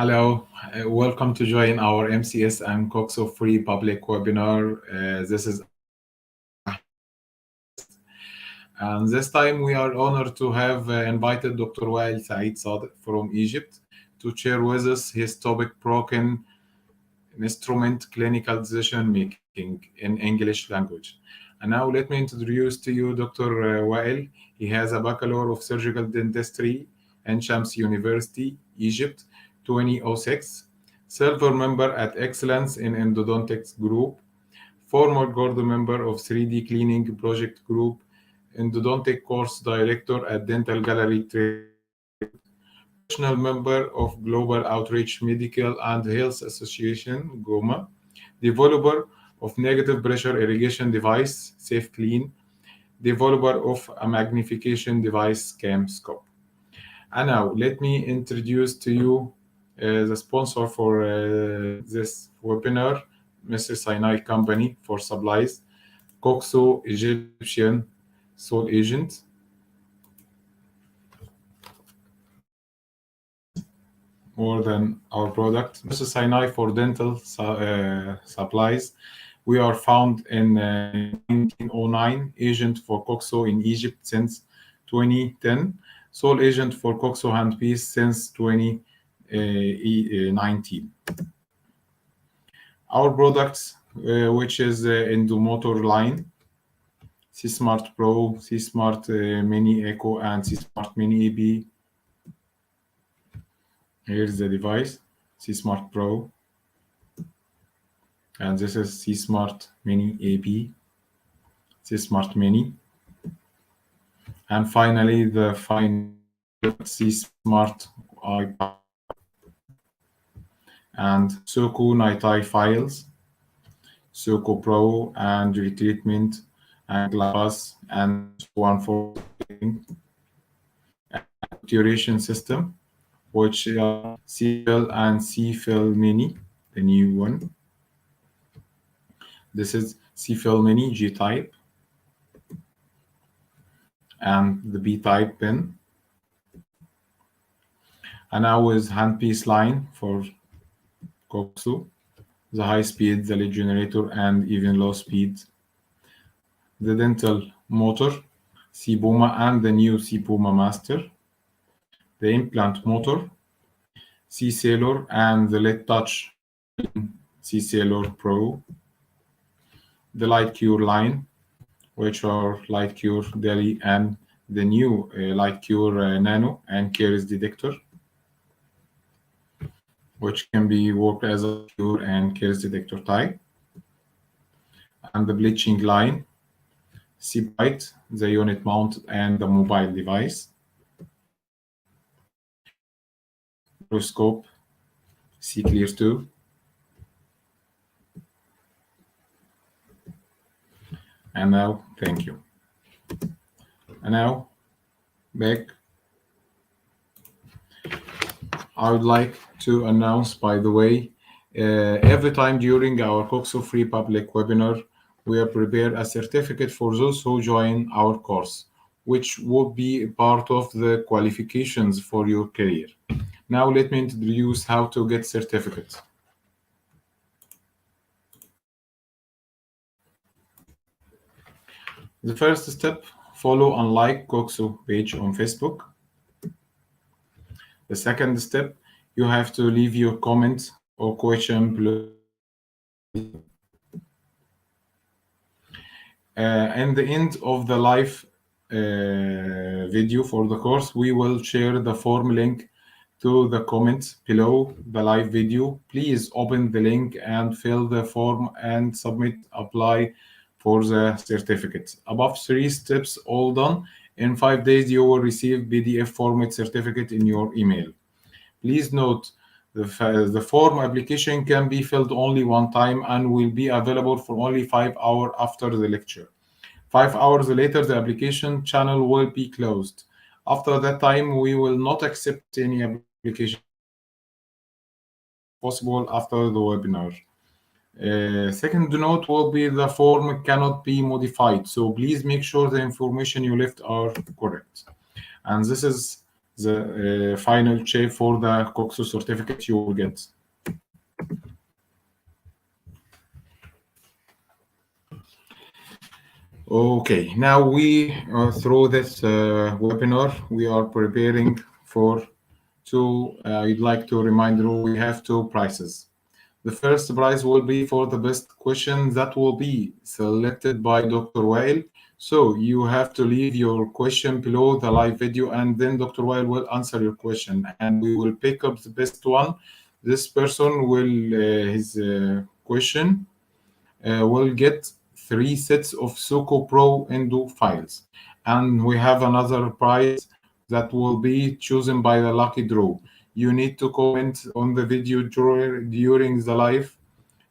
Hello, welcome to join our MCS and COXO free public webinar. This is and this time we are honored to have invited Dr. Wael Saied Sadek from Egypt to share with us his topic broken instrument clinical decision making in English language. And now let me introduce to you Dr. Wael. He has a Bachelor of Surgical Dentistry in Shams University, Egypt, 2006. Silver member at Excellence in Endodontics Group. Former Gold member of 3D Cleaning Project Group. Endodontic Course Director at Dental Gallery Professional member of Global Outreach Medical and Health Association, GOMA, developer of negative pressure irrigation device, Safe Clean, developer of a magnification device, CAMScope. And now let me introduce to you the sponsor for this webinar, Mr. Sinai Company for Supplies, COXO Egyptian Sole Agent. More than our product. Mr. Sinai for dental supplies. We are found in 1909, agent for COXO in Egypt since 2010, sole agent for COXO handpiece since 2019. Our products, which is Endomotor line, C-Smart Pro, C-Smart Mini Echo, and C-Smart Mini EB. Here's the device, C-Smart Pro, and this is C-Smart Mini AB, C-Smart Mini, and finally the fine C-Smart iPad and SOCO NiTi files, SOCO Pro and retreatment and glass and so on for duration system, which are C-Fill and C-Fill Mini, the new one. This is C-Fill Mini G-Type and the B-Type pen. And now with handpiece line for COXO, the high speed, the lead generator, and even low speed. The dental motor, C-Puma and the new C-Puma Master. The implant motor, C-Sailor, and the LED touch C-Sailor Pro. The Light Cure line, which are Light Cure Deli and the new Light Cure Nano and caries detector, which can be worked as a cure and caries detector type. And the bleaching line, C-Bite, the unit mount, and the mobile device. Microscope, C-Clear 2. And now, thank you. And now, back. I would like to announce, by the way, every time during our COXO free public webinar, we have prepared a certificate for those who join our course, which will be part of the qualifications for your career. Now let me introduce how to get certificates. The first step, follow and like COXO page on Facebook. The second step, you have to leave your comment or question below. In the end of the live video for the course, we will share the form link to the comments below the live video. Please open the link and fill the form and submit, apply for the certificate. Above 3 steps all done. In 5 days, you will receive PDF format certificate in your email. Please note, the form application can be filled only one time and will be available for only 5 hours after the lecture. 5 hours later, the application channel will be closed. After that time, we will not accept any application possible after the webinar. Second note will be the form cannot be modified, so please make sure the information you left are correct. And this is the final shape for the COXO certificate you will get. Okay, now we through this webinar we are preparing for two. I'd like to remind you we have two prizes. The first prize will be for the best question that will be selected by Dr. Wael. So you have to leave your question below the live video, and then Dr. Wael will answer your question, and we will pick up the best one. This person will his question will get 3 sets of COCO Pro Endo files, and we have another prize that will be chosen by the lucky draw. You need to comment on the video during the live,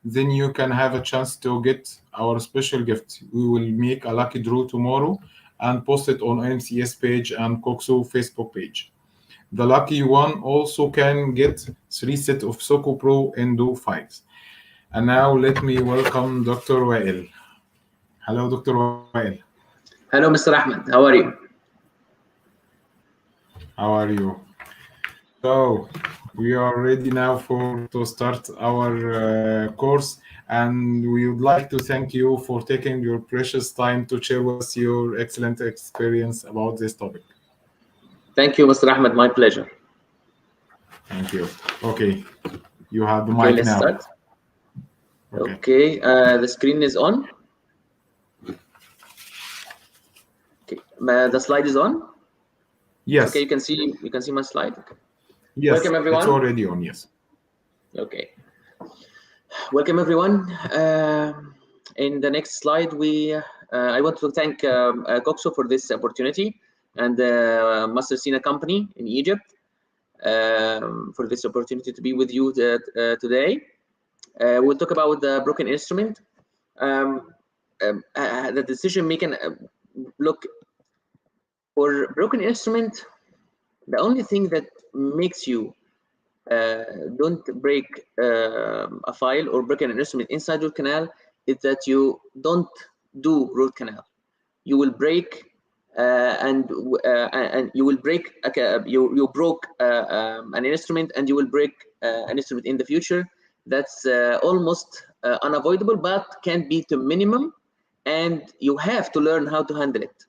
then you can have a chance to get our special gift. We will make a lucky draw tomorrow and post it on MCS page and COXO Facebook page. The lucky one also can get 3 sets of COCO Pro Endo files. And now let me welcome Dr. Wael. Hello, Dr. Wael. Hello, Mr. Ahmed. How are you? How are you? So we are ready now to start our course, and we would like to thank you for taking your precious time to share with us your excellent experience about this topic. Thank you, Mr. Ahmed. My pleasure. Thank you. Okay, you have the mic let's now. Start. Okay, the screen is on. Okay, the slide is on. Yes. Okay, you can see my slide. Okay. Yes. Welcome everyone. It's already on. Yes. Okay. Welcome everyone. In the next slide, I want to thank COXO for this opportunity and the Master Sina company in Egypt for this opportunity to be with you today. We'll talk about the broken instrument. The decision making. Look, for broken instrument, the only thing that makes you don't break a file or break an instrument inside root canal is that you don't do root canal. You will break and you will break. You broke an instrument, and you will break an instrument in the future. That's almost unavoidable, but can be to minimum, and you have to learn how to handle it.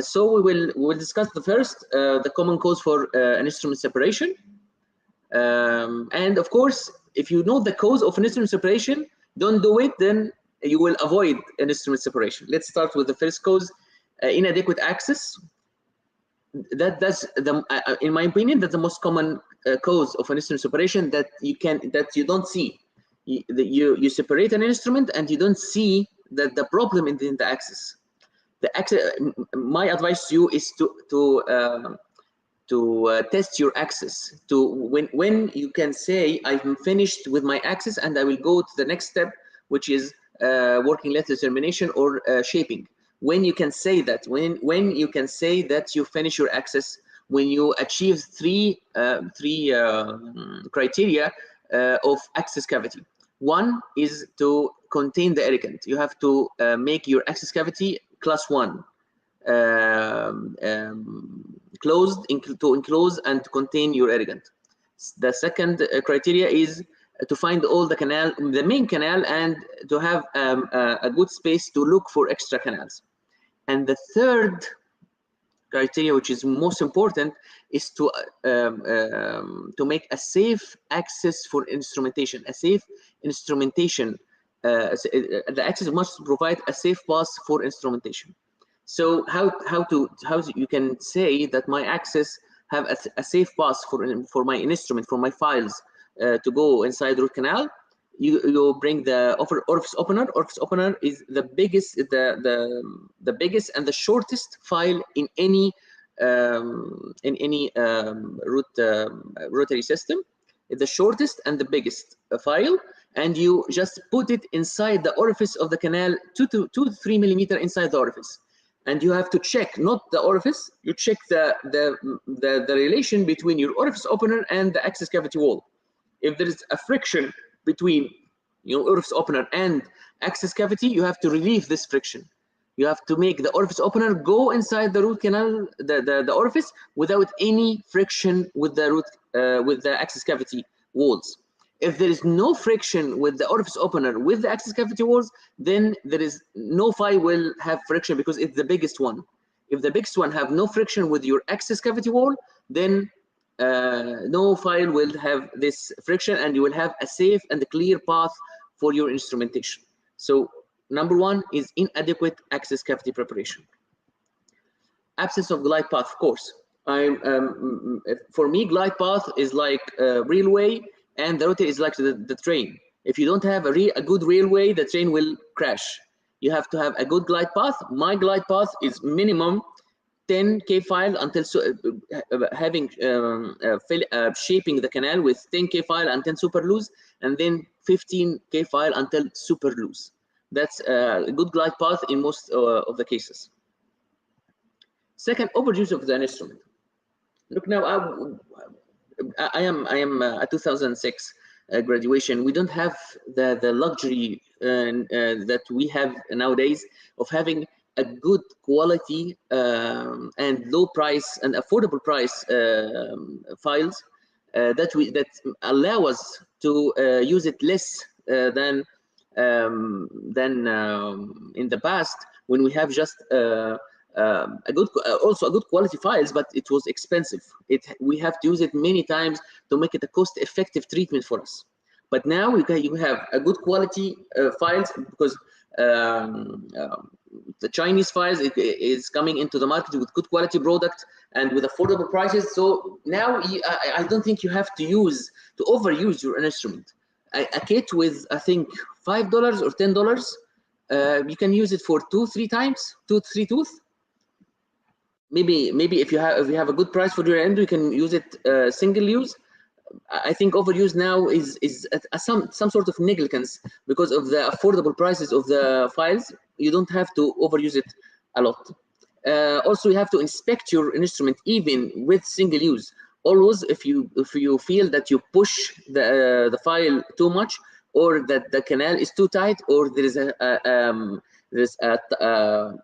So we will discuss the common cause for an instrument separation. And of course, if you know the cause of an instrument separation, don't do it, then you will avoid an instrument separation. Let's start with the first cause, inadequate access. That's in my opinion, that's the most common cause of an instrument separation that you don't see. You separate an instrument and you don't see that the problem in the access. My advice to you is to test your access. When you can say I'm finished with my access and I will go to the next step, which is working letter termination or shaping. When you can say that, when you can say that you finish your access, when you achieve three criteria of access cavity. One is to contain the irrigant. You have to make your access cavity class 1, closed to enclose and to contain your irrigant. The second criteria is to find all the main canal, and to have a good space to look for extra canals. And the third criteria, which is most important, is to make a safe access for instrumentation. A safe instrumentation. The access must provide a safe path for instrumentation. So how you can say that my access have a safe path for my instrument, for my files to go inside root canal? You bring the orifice opener. Orifice opener is the biggest, the biggest and the shortest file in any rotary system. It's the shortest and the biggest file, and you just put it inside the orifice of the canal, 2 to 3 millimeter inside the orifice. And you have to check not the orifice, you check the relation between your orifice opener and the access cavity wall. If there is a friction between your orifice opener and access cavity, you have to relieve this friction. You have to make the orifice opener go inside the root canal, the orifice, without any friction with the with the access cavity walls. If there is no friction with the orifice opener with the access cavity walls, then there is no file will have friction because it's the biggest one. If the biggest one have no friction with your access cavity wall, then no file will have this friction, and you will have a safe and a clear path for your instrumentation. So number one is inadequate access cavity preparation. Absence of glide path, of course. For me, glide path is like a railway, and the rotor is like the train. If you don't have a good railway, the train will crash. You have to have a good glide path. My glide path is minimum 10K file until having shaping the canal with 10K file until super loose, and then 15K file until super loose. That's a good glide path in most of the cases. Second, overuse of the instrument. Look, now I am a 2006 graduation. We don't have the luxury that we have nowadays of having a good quality and low price and affordable price files that allow us to use it less than in the past, when we have just also a good quality files, but it was expensive. We have to use it many times to make it a cost-effective treatment for us. But now you have a good quality files, because the Chinese files is coming into the market with good quality product and with affordable prices. So now I don't think you have to overuse your instrument. A kit with, I think, $5 or $10, you can use it for 2-3 times, 2-3 tooth. Maybe if you have a good price for your end, you can use it single use. I think overuse now is some sort of negligence because of the affordable prices of the files. You don't have to overuse it a lot. Also, you have to inspect your instrument even with single use. Always, if you feel that you push the file too much, or that the canal is too tight, or there is a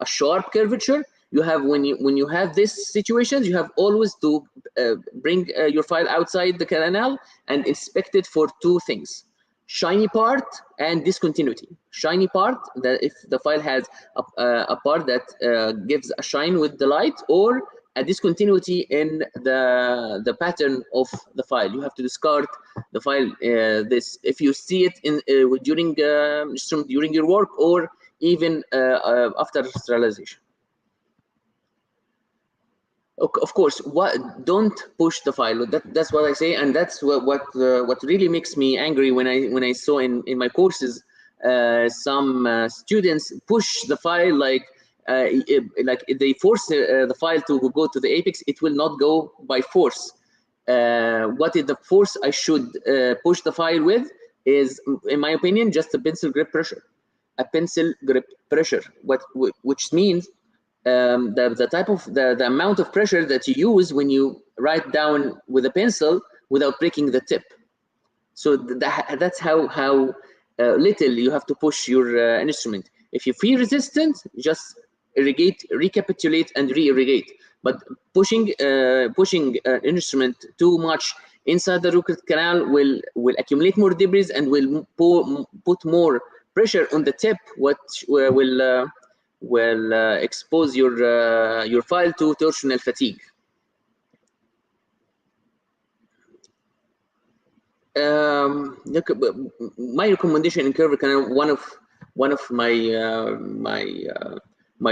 sharp curvature, you have when you have these situations, you have always to bring your file outside the canal and inspect it for two things: shiny part and discontinuity. Shiny part, that if the file has a part that gives a shine with the light, or a discontinuity in the pattern of the file. You have to discard the file. This, if you see it in during your work, or even after sterilization. Of course, don't push the file. That's what I say, and that's what really makes me angry when I saw in my courses some students push the file like they force the file to go to the apex. It will not go by force. What is the force I should push the file with is, in my opinion, just a pencil grip pressure. A pencil grip pressure, which means the type of the amount of pressure that you use when you write down with a pencil without breaking the tip. So that's how little you have to push your instrument. If you feel resistant, just irrigate, recapitulate, and re-irrigate. But pushing an instrument too much inside the root canal will accumulate more debris and will put more pressure on the tip, which will expose your file to torsional fatigue. Look, my recommendation in curved canal, one of my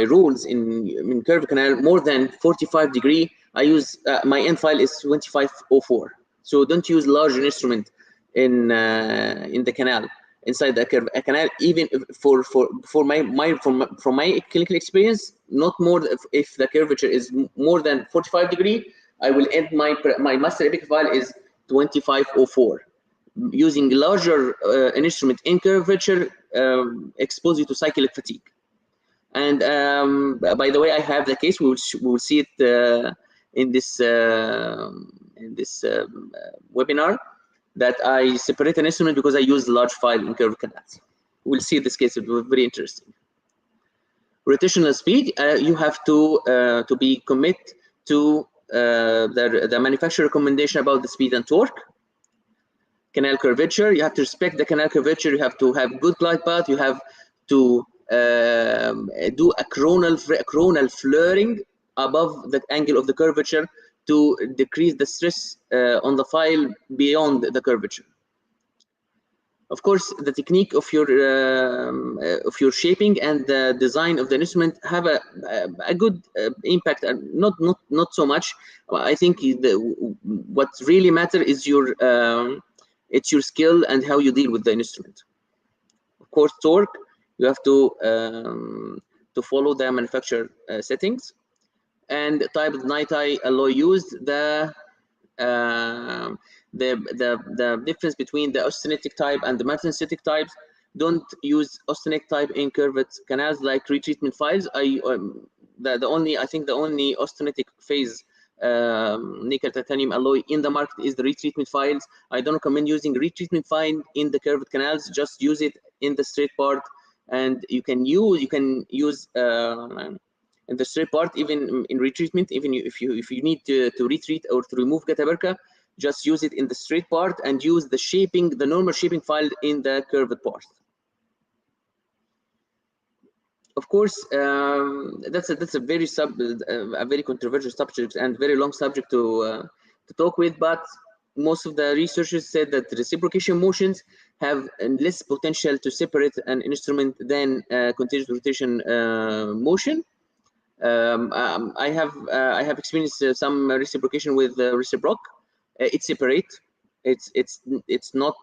rules in curved canal, more than 45 degree, I use my end file is 2504. So don't use large instrument in the canal, inside the canal. Even from my clinical experience, not more. If the curvature is more than 45 degree, I will end my master epic file is 2504. Using larger instrument in curvature expose you to cyclic fatigue. And by the way, I have the case. We will see it in this webinar, that I separate an instrument because I use large file in curved canals. We'll see this case. It was very interesting. rotational speed, you have to be commit to the manufacturer recommendation about the speed and torque. Canal curvature, you have to respect the canal curvature. You have to have good glide path. You have to do a coronal flaring above the angle of the curvature to decrease the stress on the file beyond the curvature. Of course, the technique of your shaping and the design of the instrument have a good impact, and not so much. I think what really matters is it's your skill and how you deal with the instrument. Of course, torque, you have to follow the manufacturer settings, and type of NiTi alloy used. The difference between the austenitic type and the methanesthetic types. Don't use austenitic type in curved canals like retreatment files. I think the only austenitic phase nickel titanium alloy in the market is the retreatment files. I don't recommend using retreatment file in the curved canals. Just use it in the straight part, and you can use in the straight part, even in retreatment, even if you need to retreat or to remove gataberka, just use it in the straight part and use the shaping, the normal shaping file in the curved part. Of course, that's a very controversial subject and very long subject to talk with, but most of the researchers said that reciprocation motions have less potential to separate an instrument than continuous rotation motion. I have experienced some reciprocation with reciproc. It's separate. It's not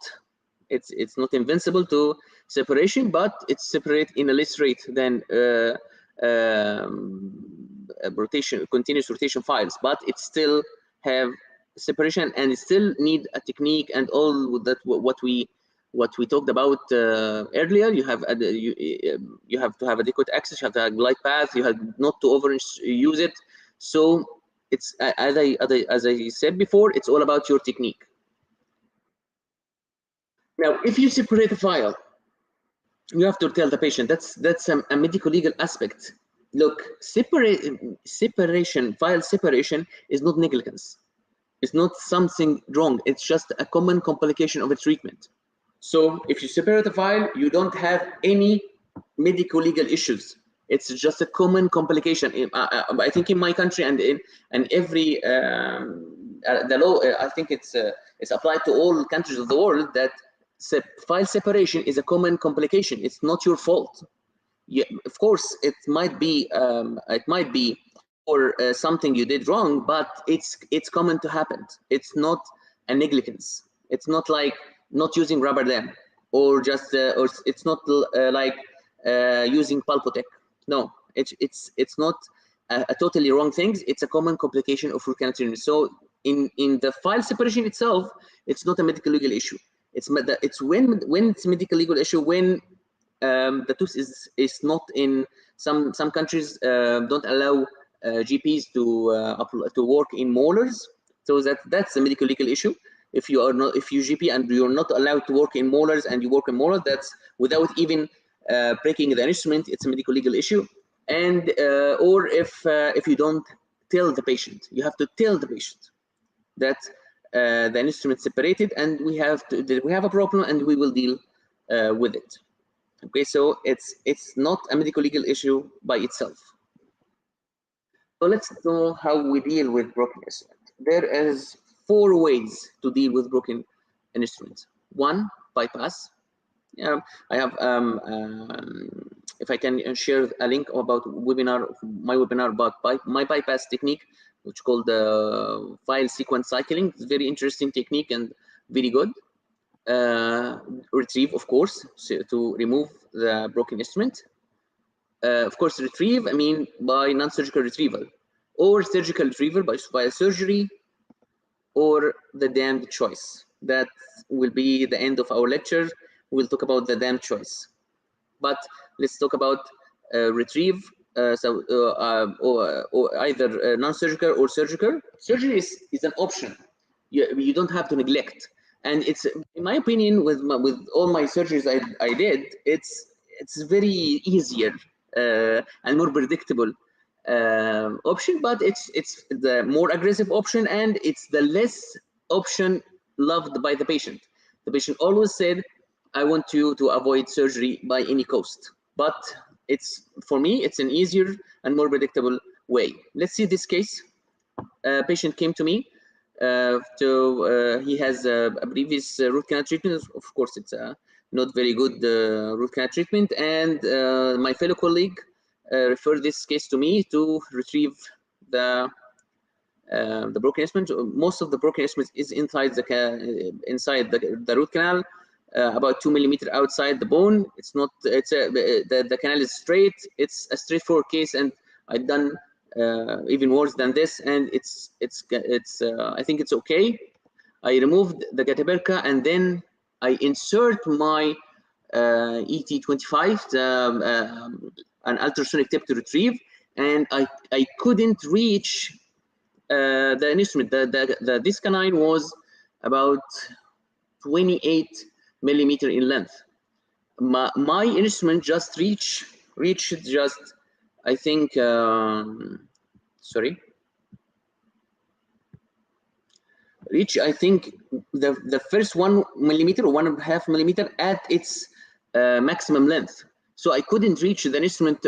invincible to separation, but it's separate in a less rate than continuous rotation files. But it still have separation, and it still need a technique and all that what we talked about earlier. You have to have adequate access. You have to have glide path. You have not to overuse it. So it's as I said before, it's all about your technique. Now, if you separate a file, you have to tell the patient. That's a medical legal aspect. Look, file separation is not negligence. It's not something wrong. It's just a common complication of a treatment. So if you separate a file, you don't have any medical legal issues. It's just a common complication. I think in my country and in every the law, I think it's applied to all countries of the world that file separation is a common complication. It's not your fault. Yeah, of course, it might be or something you did wrong, but it's common to happen. It's not a negligence. It's not like not using rubber dam, or just or it's not like using Pulpotec. No, it's not a totally wrong thing. It's a common complication of root canal treatment. So in the file separation itself, it's not a medical legal issue. It's when it's a medical legal issue when the tooth is not in some countries don't allow GPs to work in molars. So that's a medical legal issue. If you GP and you're not allowed to work in molars and you work in molars, that's without even breaking the instrument, it's a medical legal issue. And or if you don't tell the patient, you have to tell the patient that the instrument separated and we have a problem and we will deal with it. Okay, so it's not a medical legal issue by itself. So let's know how we deal with broken instrument. There is 4 ways to deal with broken instruments. 1, bypass. I have if I can share a link about my webinar about my bypass technique, which is called file sequence cycling. It's a very interesting technique and very good. Retrieve, of course, so to remove the broken instrument. Of course, retrieve, I mean by non-surgical retrieval, or surgical retrieval by surgery, or the damned choice. That will be the end of our lecture. We'll talk about the damned choice. But let's talk about retrieve, or either non-surgical or surgical. Surgery is an option. You don't have to neglect. And it's, in my opinion, with all my surgeries I did, it's very easier and more predictable option, but it's the more aggressive option, and it's the less option loved by the patient. The patient always said, I want you to avoid surgery by any cost. But for me, it's an easier and more predictable way. Let's see this case. A patient came to me. He has a previous root canal treatment. Of course, it's not very good root canal treatment. And my fellow colleague referred this case to me to retrieve the broken instrument. Most of the broken instrument is inside the root canal, about 2 millimeters outside the bone. It's not. The canal is straight. It's a straightforward case, and I've done even worse than this, and I think it's okay. I removed the gataperca, and then I insert my ET25, an ultrasonic tip to retrieve, and I couldn't reach the instrument. This canine was about 28 millimeters in length. My instrument just reached just, I think, I think the first 1 millimeter or 1.5 millimeter at its maximum length. So I couldn't reach the instrument.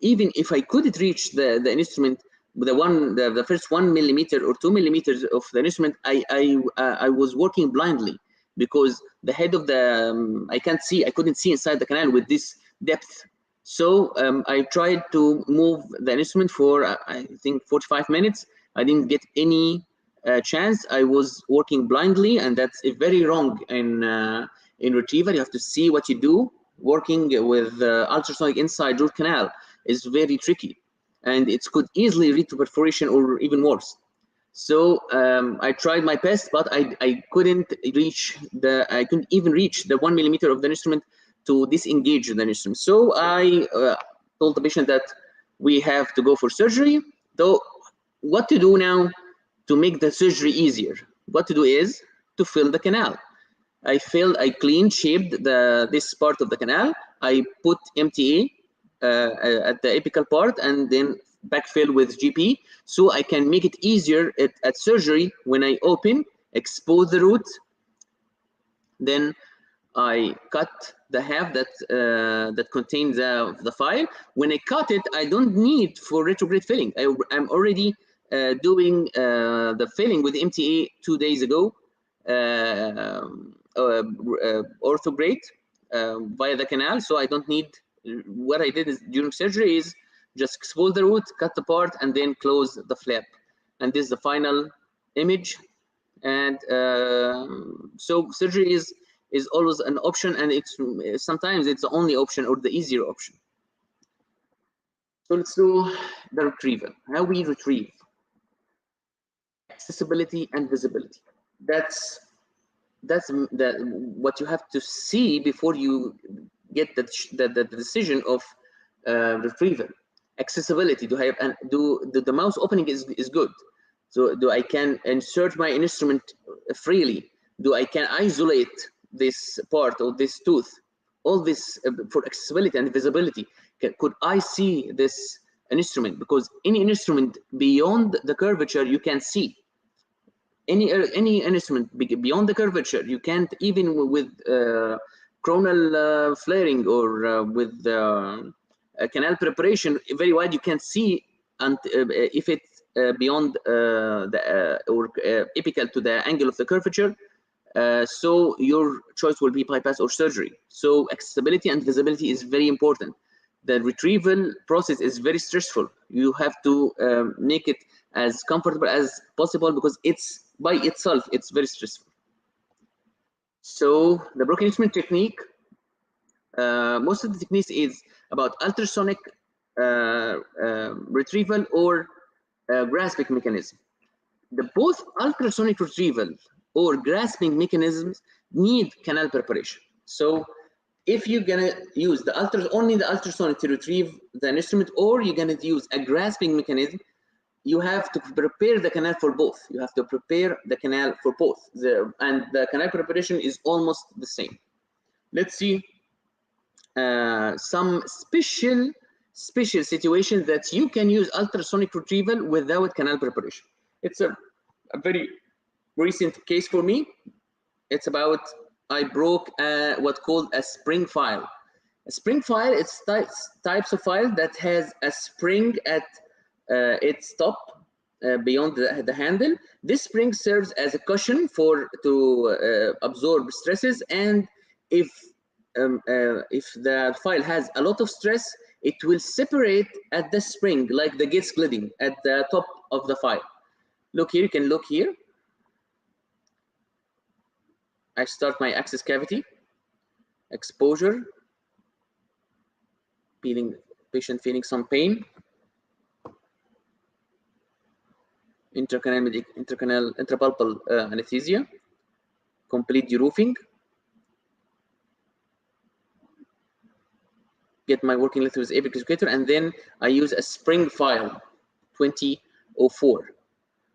Even if I couldn't reach the instrument, the first 1 millimeter or 2 millimeters of the instrument, I was working blindly, because the head of the I couldn't see inside the canal with this depth. So I tried to move the instrument for I think 45 minutes. I didn't get any chance. I was working blindly, and that's very wrong in retrieval. You have to see what you do. Working with ultrasonic inside root canal is very tricky, and it could easily lead to perforation or even worse. So I tried my best, but I couldn't even reach the 1 millimeter of the instrument to disengage the instrument. So I told the patient that we have to go for surgery. Though, what to do now to make the surgery easier? What to do is to fill the canal. I clean shaped this part of the canal. I put MTA at the apical part, and then backfill with GP, so I can make it easier at surgery. When I expose the root, then I cut the half that contains the file. When I cut it, I don't need for retrograde filling. I'm already doing the filling with MTA 2 days ago, orthograde via the canal, so I don't need. What I did during surgery is just expose the root, cut the part, and then close the flap. And this is the final image. And so surgery is always an option, and sometimes it's the only option or the easier option. So let's do the retrieval. How we retrieve. Accessibility and visibility. That's what you have to see before you get the decision of retrieval. Accessibility. The mouse opening is good. So do I can insert my instrument freely? Do I can isolate this part or this tooth? All this for accessibility and visibility. Could I see this instrument? Because any instrument beyond the curvature you can see. Any instrument beyond the curvature you can't, even with coronal flaring or with canal preparation very wide, you can't see if it's beyond or apical to the angle of the curvature. So your choice will be bypass or surgery. So accessibility and visibility is very important. The retrieval process is very stressful. You have to make it as comfortable as possible, because it's by itself it's very stressful. So the broken instrument technique, most of the techniques is about ultrasonic retrieval or grasping mechanism. Both ultrasonic retrieval or grasping mechanisms need canal preparation. So if you're gonna use only the ultrasonic to retrieve the instrument, or you're gonna use a grasping mechanism, you have to prepare the canal for both. You have to prepare the canal for both. And the canal preparation is almost the same. Let's see some special special situations that you can use ultrasonic retrieval without canal preparation. It's a very recent case for me. It's about I broke what called a spring file. A spring file, it's types of file that has a spring at its top beyond the handle. This spring serves as a cushion to absorb stresses, and if the file has a lot of stress, it will separate at the spring, like the 𝐄𝐧𝐠𝐥𝐢𝐬𝐡 at the top of the file. Look here, you can look here. I start my access cavity, exposure, patient feeling some pain, intrapulpal anesthesia, complete deroofing, get my working length with apex excavator, and then I use a spring file 2004.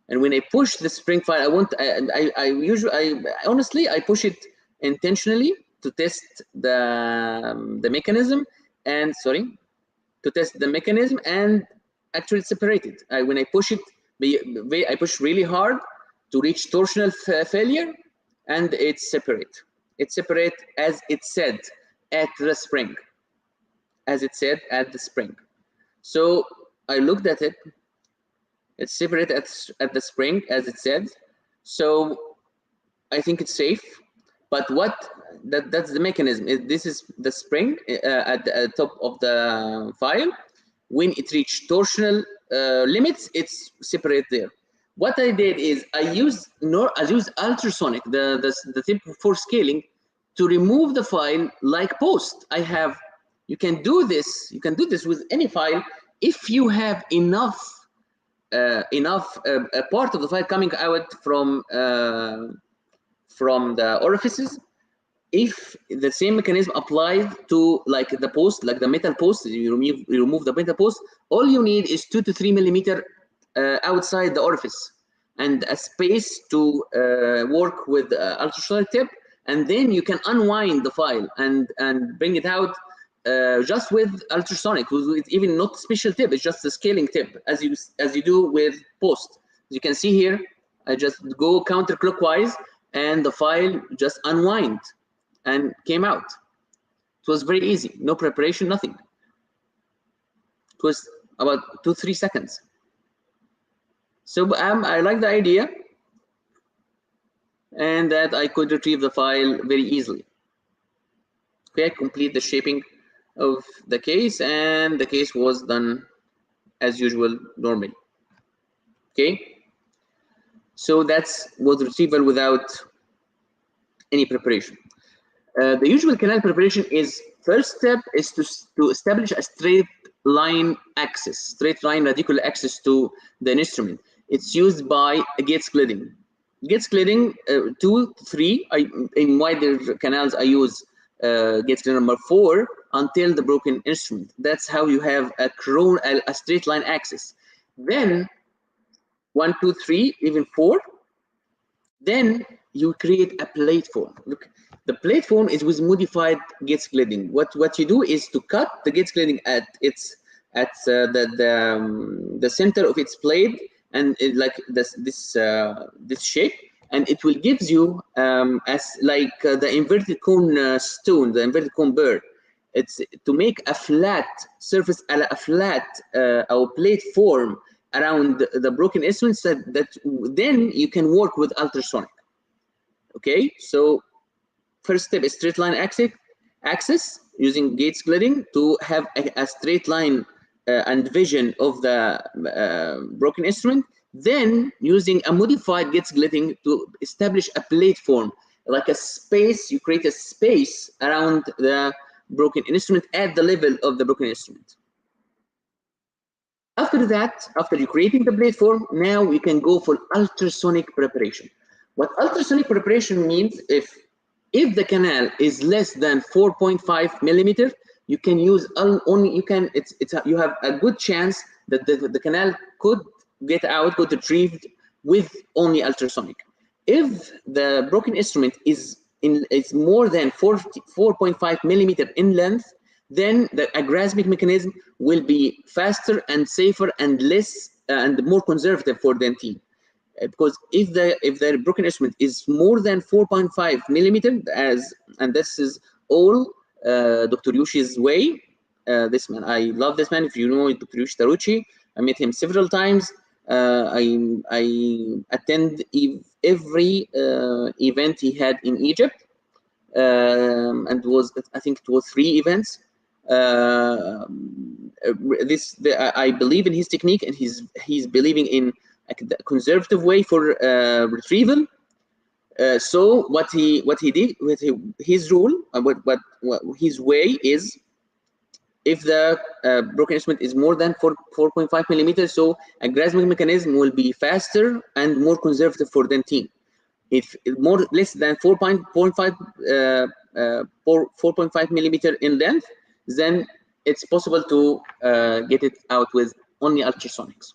And when I push the spring file, honestly I push it intentionally to test the mechanism, and actually separate it. When I push it, I push really hard to reach torsional failure, and it's separate. It's separate as it said at the spring. So I looked at it. It's separate at the spring as it said. So I think it's safe. But that's the mechanism. This is the spring at the top of the file. When it reaches torsional limits, it's separate there. What I did is I used ultrasonic, the tip for scaling, to remove the file like post. You can do this with any file if you have enough a part of the file coming out from the orifices. If the same mechanism applies to like the post, like the metal post, you remove the metal post, all you need is 2 to 3 millimeter outside the orifice and a space to work with the ultrasonic tip, and then you can unwind the file and bring it out just with ultrasonic, with even not special tip. It's just a scaling tip, as you do with post. As you can see here, I just go counterclockwise, and the file just unwind and came out. It was very easy, no preparation, nothing. It was about 2-3 seconds. So I like the idea, and that I could retrieve the file very easily. Okay, complete the shaping of the case, and the case was done as usual normally. Okay, so that's was retrieval without any preparation. The usual canal preparation is, first step is to establish a straight line radicular axis to the instrument. It's used by 𝐄𝐧𝐠𝐥𝐢𝐬𝐡. 𝐄𝐧𝐠𝐥𝐢𝐬𝐡 2, 3. In wider canals I use 𝐄𝐧𝐠𝐥𝐢𝐬𝐡 number 4 until the broken instrument. That's how you have a straight line axis. Then 1, 2, 3, even 4. Then you create a platform. Look, the platform is with modified 𝐄𝐧𝐠𝐥𝐢𝐬𝐡. What you do is to cut the 𝐄𝐧𝐠𝐥𝐢𝐬𝐡 at the center of its blade, and like this shape, and it will gives you as like the inverted cone stone, the inverted cone bird. It's to make a flat surface, a flat or plate form around the broken instruments, that then you can work with ultrasonic. Okay, so first step is straight line axis using 𝐄𝐧𝐠𝐥𝐢𝐬𝐡 to have a straight line and vision of the broken instrument. Then using a modified 𝐄𝐧𝐠𝐥𝐢𝐬𝐡 to establish a platform, like a space. You create a space around the broken instrument at the level of the broken instrument. After that, after you creating the platform, now we can go for ultrasonic preparation. What ultrasonic preparation means, if the canal is less than 4.5 millimeter, you can use you have a good chance that the canal could get retrieved with only ultrasonic. If the broken instrument is more than 4.5 millimeter in length, then the agrasmic mechanism will be faster and safer and less and more conservative for dentine. Because if the broken instrument is more than 4.5 millimeter, and this is all Dr. Yoshi's way. This man, I love this man. If you know Dr. Yoshi Taruchi, I met him several times. I attend every event he had in Egypt, and I think it was 3 events. I believe in his technique, and he's believing in a conservative way for retrieval. So what he did with his rule, what his way is, if the broken instrument is more than 4.5 millimeters, so agrasmic mechanism will be faster and more conservative for dentine. If more less than 4.5 millimeter in length, then it's possible to get it out with only ultrasonics.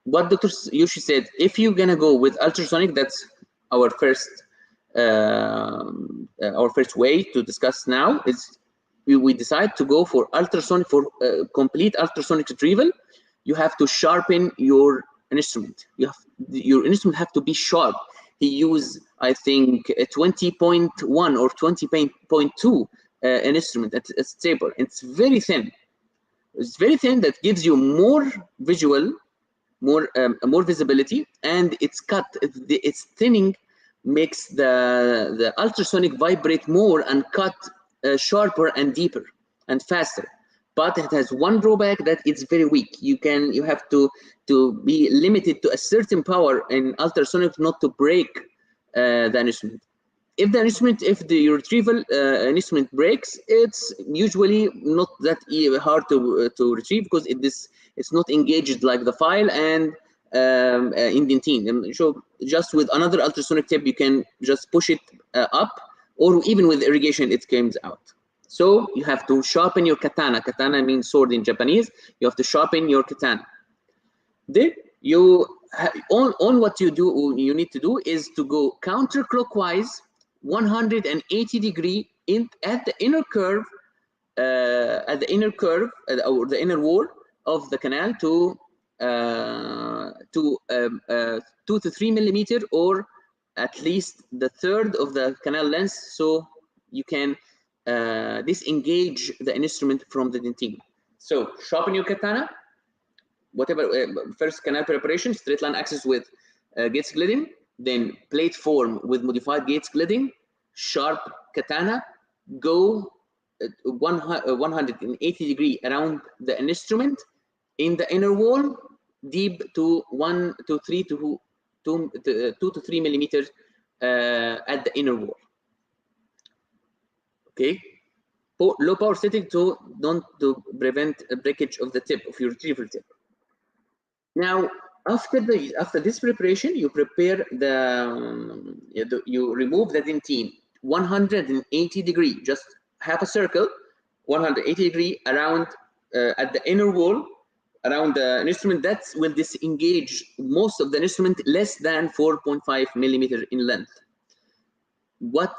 What Dr. Yoshi said, if you're gonna go with ultrasonic, that's our first way to discuss now, is we decide to go for ultrasonic, for complete ultrasonic retrieval. You have to sharpen your instrument. Your instrument have to be sharp. He used, I think, a 20.1 or 20.2 an instrument. It's taper. It's very thin. It's very thin. That gives you more visual, more visibility, and it's cut. Its thinning makes the ultrasonic vibrate more and cut sharper and deeper and faster. But it has one drawback, that it's very weak. You have to be limited to a certain power in ultrasonic not to break the instrument. If the retrieval instrument breaks, it's usually not that hard to retrieve, because it's not engaged like the file and in dentine. So just with another ultrasonic tip, you can just push it up, or even with irrigation, it comes out. So you have to sharpen your katana. Katana means sword in Japanese. You have to sharpen your katana. Then what you need to do is to go counterclockwise 180 degree at the inner curve, or the inner wall of the canal to 2 to 3 millimeter, or at least the third of the canal length, so you can disengage the instrument from the dentine. So sharpen your katana. Whatever, first canal preparation, straight line axis with 𝐄𝐧𝐠𝐥𝐢𝐬𝐡, then plate form with modified 𝐄𝐧𝐠𝐥𝐻𝐸𝐻, sharp katana, go 180 degree around the instrument in the inner wall, deep to 2 to 3 millimeters at the inner wall. Okay, low power setting to prevent a breakage of the tip of your retrieval tip. Now, after this preparation, you prepare you remove the dentine 180 degree, just half a circle, 180 degree around at the inner wall around the instrument. That will disengage most of the instrument less than 4.5 millimeter in length. What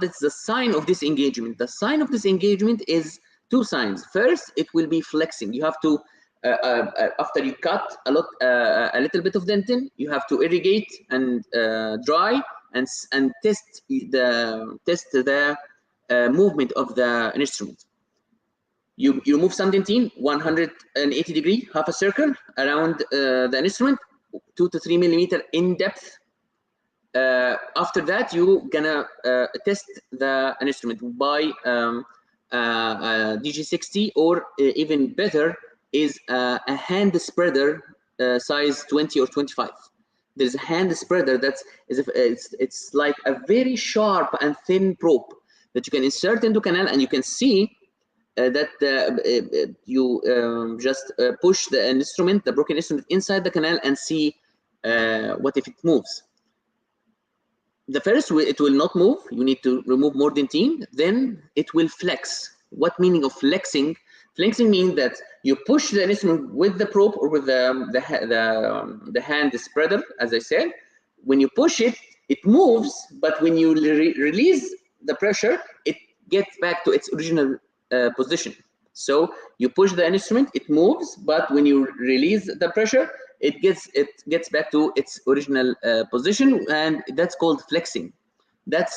is the sign of this engagement? The sign of this engagement is 2 signs. First, it will be flexing. You have to after you cut a little bit of dentin, you have to irrigate and dry and test the movement of the instrument. You remove some dentine 180 degree, half a circle around the instrument, 2 to 3 millimeter in depth. After that, you're gonna test the instrument by DG60, or even better is a hand spreader size 20 or 25. There's a hand spreader it's like a very sharp and thin probe that you can insert into canal, and you can see that you just push the instrument, the broken instrument, inside the canal and see what if it moves. The first, it will not move. You need to remove more dentine. Then it will flex. What meaning of flexing? Flexing means that you push the instrument with the probe or with the hand spreader, as I said. When you push it, it moves, but when you release the pressure, it gets back to its original position. So you push the instrument, it moves, but when you release the pressure, it gets back to its original position, and that's called flexing. That's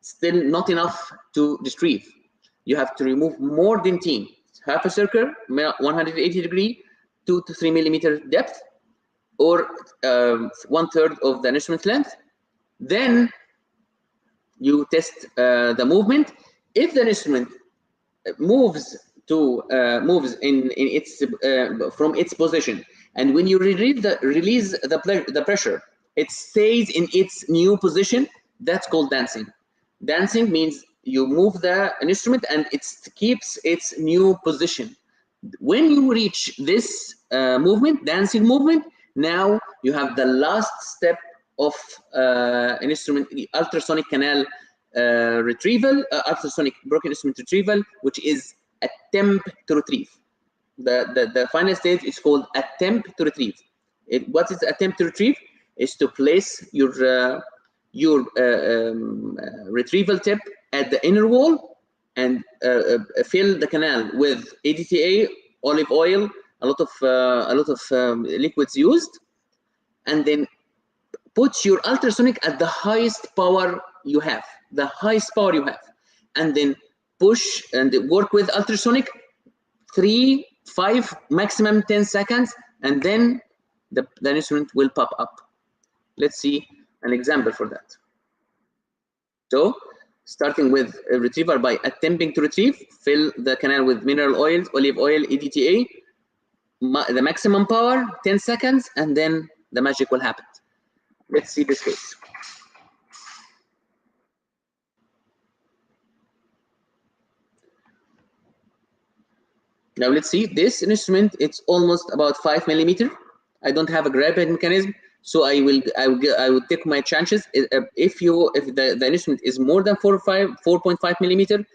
still not enough to retrieve. You have to remove more dentin, half a circle, 180 degree, 2 to 3 millimeter depth, or 1/3 of the instrument length. Then you test the movement. If the instrument moves in its from its position, and when you release the pressure, it stays in its new position, that's called dancing. Dancing means you move the instrument and it keeps its new position. When you reach this movement, dancing movement, now you have the last step of an instrument, ultrasonic canal retrieval, ultrasonic broken instrument retrieval, which is attempt to retrieve. The final stage is called attempt to retrieve. What is attempt to retrieve? Is to place your retrieval tip at the inner wall and fill the canal with ADTA, olive oil, a lot of liquids used, and then put your ultrasonic at the highest power you have, and then push and work with ultrasonic 3, 5, maximum 10 seconds, and then the instrument will pop up. Let's see an example for that. So, starting with a retriever, by attempting to retrieve, fill the canal with mineral oils, olive oil, EDTA, the maximum power, 10 seconds, and then the magic will happen. Let's see this case. Now let's see this instrument. It's almost about 5 millimeter. I don't have a grabbing mechanism, so I will take my chances. If the instrument is more than 4.5 millimeter,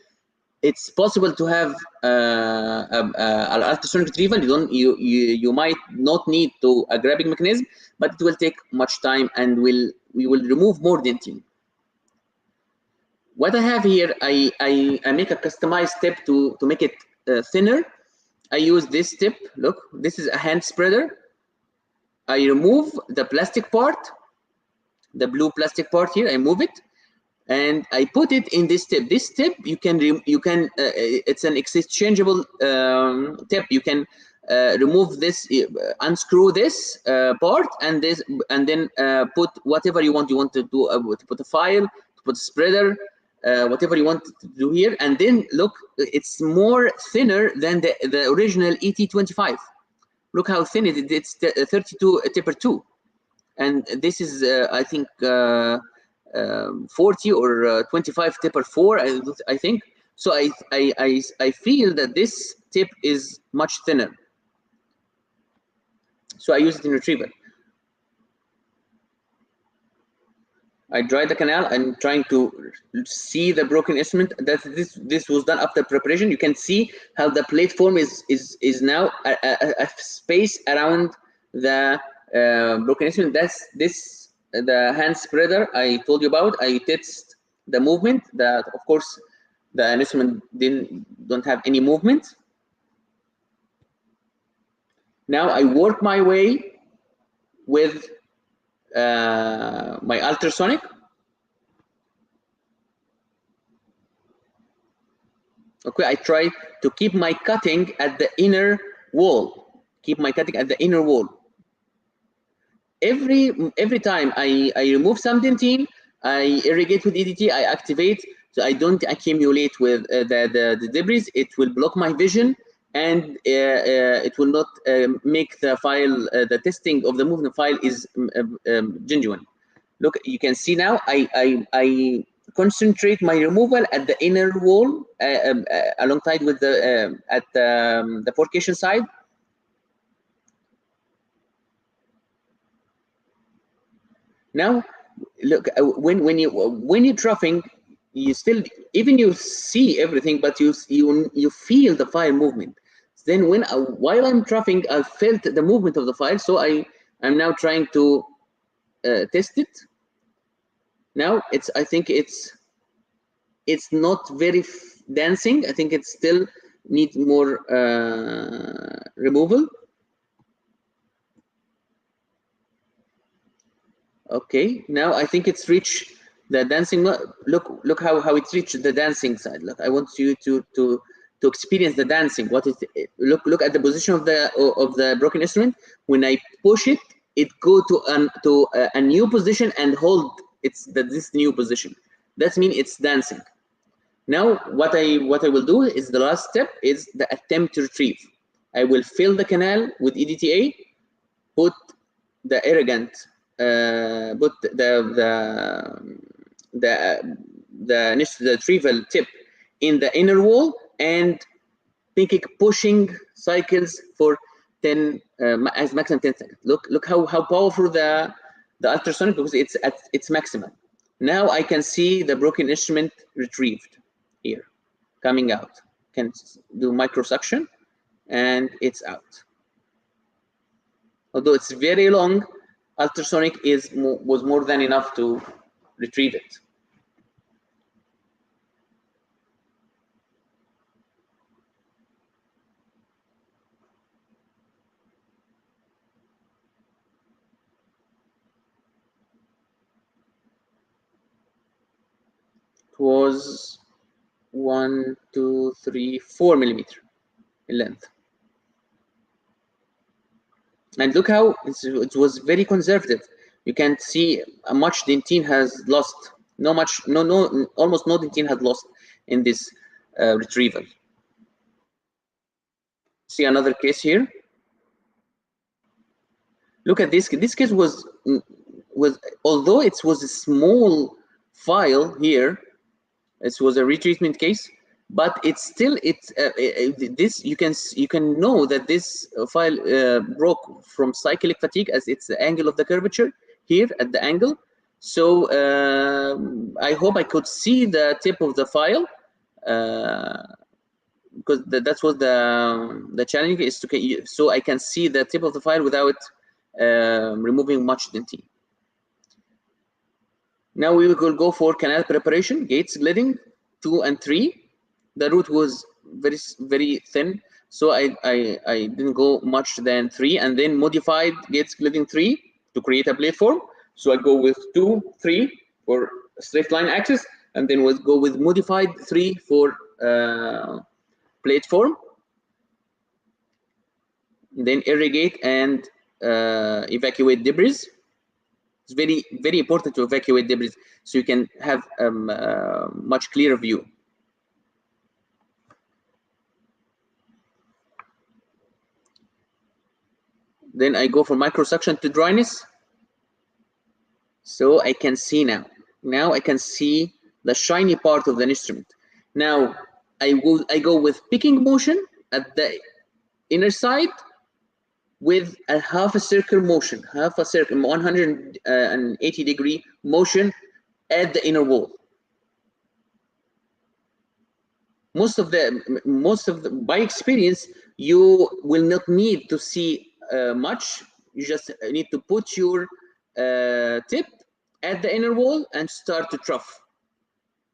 it's possible to have an ultrasonic retrieval. You might not need a grabbing mechanism, but it will take much time, and we will remove more dentin. What I have here, I make a customized tip to make it thinner. I use this tip. Look, this is a hand spreader. I remove the plastic part, the blue plastic part here. I move it, and I put it in this tip. This tip it's an exchangeable tip. You can remove this, unscrew this part, and then put whatever you want. You want to do to put a file, to put a spreader, whatever you want to do here. And then look, it's more thinner than the original ET25. Look how thin it is. It's 32 tipper 2, and this is I think 40 or 25 tipper 4. I think so. I feel that this tip is much thinner, so I use it in retrieval. I dry the canal. I'm trying to see the broken instrument. That this was done after preparation. You can see how the plate form is now a space around the broken instrument. That's the hand spreader I told you about. I test the movement. That of course the instrument don't have any movement. Now I work my way with my ultrasonic. Okay, I try to keep my cutting at the inner wall. Every time I remove some dentin, I irrigate with EDT. I activate, so I don't accumulate with the debris. It will block my vision, and it will not make the file, the testing of the movement file is genuine. Look, you can see now I concentrate my removal at the inner wall alongside with the at the forcation side. Now look, when you're troughing, you still, even you see everything, but you feel the file movement. Then while I'm troughing, I felt the movement of the file, so I'm now trying to test it. Now I think it's not very dancing. I think it still needs more removal. Okay, now I think it's reached the dancing. Look how it's reached the dancing side. Look, I want you to experience the dancing. What is look at the position of the broken instrument. When I push it, it go to a new position and hold this new position. That means it's dancing. Now what I will do is the last step is the attempt to retrieve. I will fill the canal with EDTA, put the irrigant, put the retrieval tip in the inner wall, and think pushing cycles for 10 as maximum 10 seconds. Look how powerful the ultrasonic, because it's at its maximum. Now I can see the broken instrument retrieved here, coming out. Can do microsuction, and it's out. Although it's very long, ultrasonic was more than enough to retrieve it. It was 1, 2, 3, 4 millimeter in length. And look how it was very conservative. You can see how much dentine has lost. Almost no dentine had lost in this retrieval. See another case here. Look at this. This case was although it was a small file here, it was a retreatment case, but it's still this you can know that this file broke from cyclic fatigue, as it's the angle of the curvature here at the angle. So I hope I could see the tip of the file, because that's what the challenge is, so I can see the tip of the file without removing much dentine. Now we will go for canal preparation, 𝐄𝐧𝐠𝐥𝐢𝐬𝐡 2 and 3. The root was very thin, so I didn't go much than 3, and then modified 𝐄𝐧𝐠𝐥𝐢𝐬𝐡 3 to create a blade form. So I go with 2, 3 for straight line axis, and then we'll go with modified 3 for plate form. Then irrigate and evacuate debris. It's very important to evacuate debris so you can have a much clearer view. Then I go for microsuction to dryness. So I can see now. Now I can see the shiny part of the instrument. Now I go with picking motion at the inner side with a half a circle motion, 180-degree motion at the inner wall. Most of the by experience, you will not need to see much. You just need to put your tip at the inner wall and start to trough.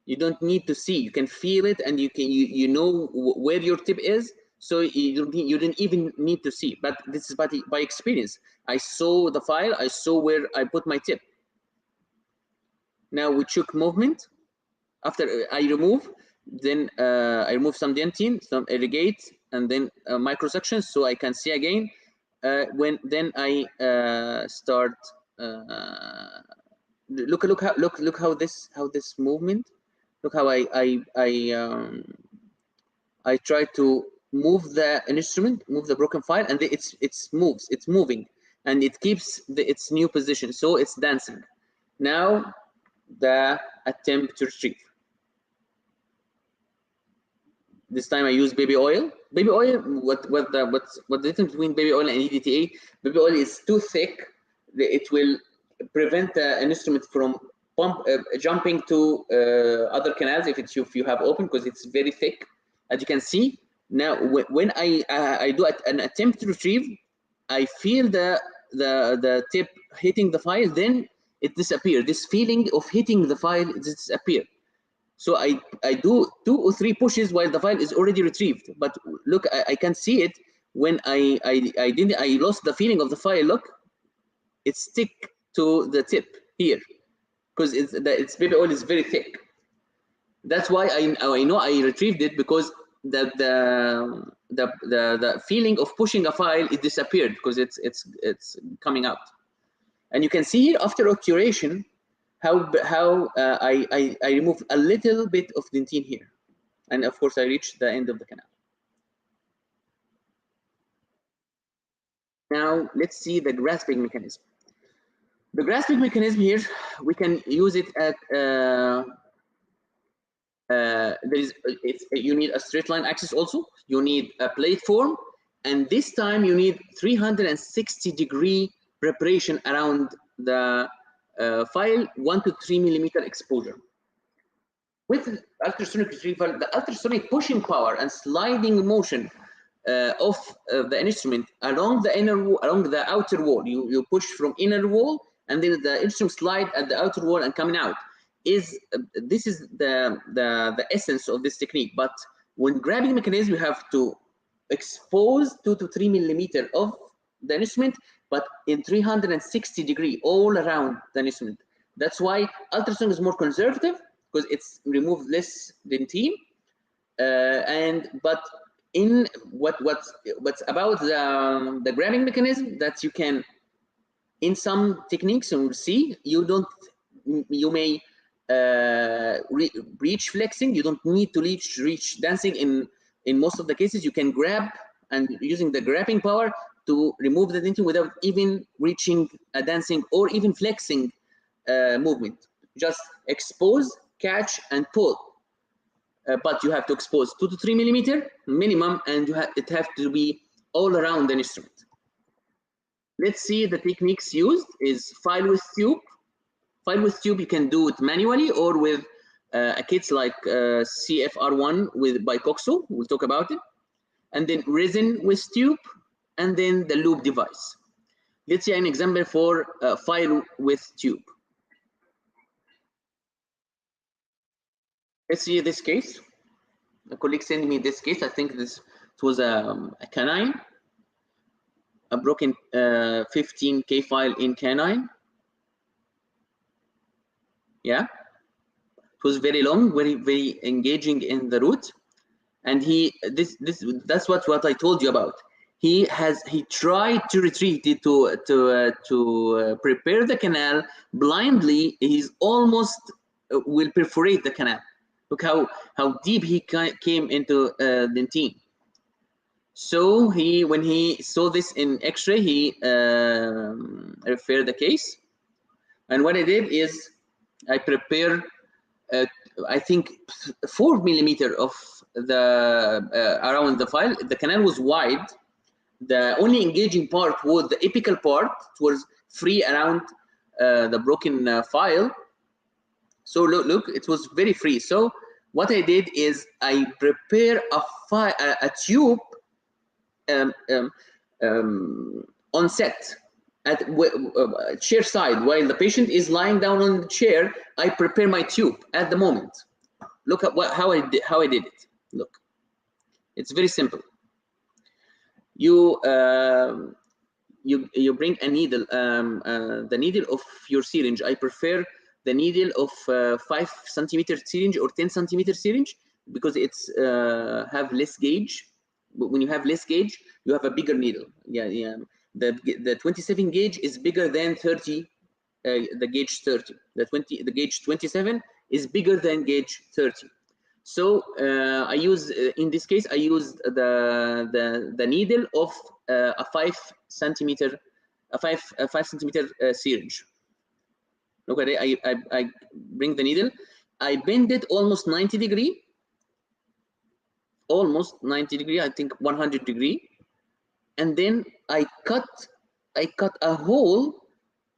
You don't need to see. You can feel it, and you know where your tip is. So you didn't even need to see. But this is by experience. I saw the file. I saw where I put my tip. Now we check movement. After I remove, then I remove some dentine, some irrigate, and then microsuction, so I can see again. Then I start. Look how this movement. Look how I try to move the instrument, move the broken file, and it's moving, and it keeps its new position, so it's dancing. Now the attempt to retrieve. This time I use baby oil. Baby oil, what the difference between baby oil and EDTA? Baby oil is too thick. It will prevent an instrument from jumping to other canals if you have open, because it's very thick, as you can see. Now when I do an attempt to retrieve, I feel the tip hitting the file, then it disappears. This feeling of hitting the file disappears. So I do 2 or 3 pushes while the file is already retrieved. But look, I can see it when I lost the feeling of the file. Look, it stick to the tip here because its baby oil is very thick. That's why I know I retrieved it, because the feeling of pushing a file, it disappeared because it's coming out. And you can see here after obturation how I removed a little bit of dentine here, and of course I reached the end of the canal. Now let's see the grasping mechanism. The grasping mechanism here, we can use it at you need a straight line axis also, you need a plate form, and this time you need 360-degree preparation around the file, 1 to 3 millimeter exposure. With ultrasonic retrieval, the ultrasonic pushing power and sliding motion of the instrument along the outer wall, you push from inner wall, and then the instrument slide at the outer wall and coming out. This is the essence of this technique. But when grabbing mechanism, you have to expose 2 to 3 millimeter of the instrument, but in 360-degree all around the instrument. That's why ultrasonic is more conservative, because it's removed less dentine. But in what's about the grabbing mechanism, that you can, in some techniques, and we'll see, you may reach flexing. You don't need to reach dancing. In most of the cases, you can grab, and using the grabbing power to remove the dentine without even reaching a dancing or even flexing movement. Just expose, catch, and pull. But you have to expose 2 to 3 millimeter minimum, and it has to be all around the instrument. Let's see the techniques used is file with tube. File with tube, you can do it manually or with kits like CFR1 by COXO. We'll talk about it. And then resin with tube, and then the loop device. Let's see an example for file with tube. Let's see this case. A colleague sent me this case. I think it was a canine, a broken 15K file in canine. Yeah, it was very long, very engaging in the root, and that's what I told you about. He tried to retreat it to prepare the canal blindly. He's almost will perforate the canal. Look how deep he came into dentine. So when he saw this in X-ray, he referred the case, and what I did is I prepared I think 4 millimeter of the around the file. The canal was wide. The only engaging part was the apical part. It was free around the broken file. So look, it was very free. So what I did is I prepare a tube on set at chair side. While the patient is lying down on the chair, I prepare my tube at the moment. Look at how I did it. Look, it's very simple. You bring a needle, the needle of your syringe. I prefer the needle of 5 centimeter syringe or 10 centimeter syringe, because it's have less gauge. But when you have less gauge, you have a bigger needle. Yeah. The 27 gauge is bigger than 30. The gauge 30. The gauge 27 is bigger than gauge 30. So I use in this case I used the needle of a 5 centimeter syringe. Look at it. I bring the needle. I bend it almost 90 degree. Almost 90 degree. I think 100 degree. And then I cut a hole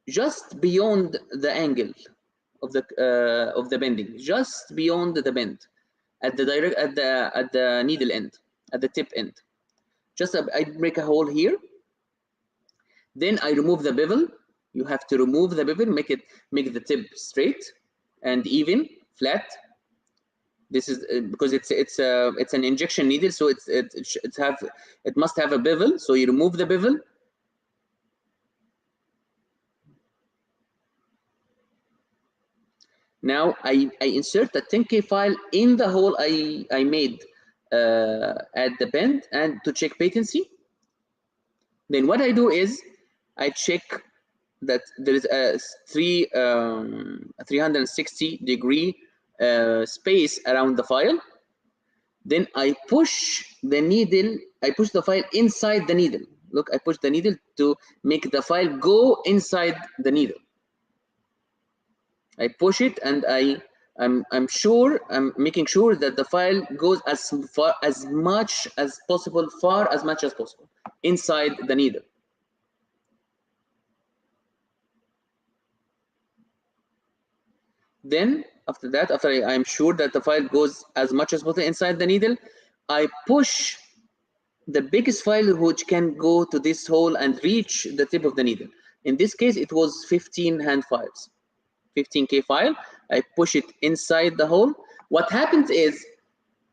just beyond the angle of the bending, just beyond the bend, at the needle end, at the tip end. Just I break a hole here. Then I remove the bevel. You have to remove the bevel, make the tip straight and even, flat. This is because it's an injection needle, so it must have a bevel. So you remove the bevel. Now I insert a 10K file in the hole I made at the bend and to check patency. Then what I do is I check that there is a 360-degree space around the file. Then I push the needle, I push the file inside the needle. Look, I push the needle to make the file go inside the needle. I push it, and I'm making sure that the file goes as much as possible inside the needle. Then after that, after I'm sure that the file goes as much as possible inside the needle, I push the biggest file which can go to this hole and reach the tip of the needle. In this case, it was 15 hand files. 15K file, I push it inside the hole. What happens is,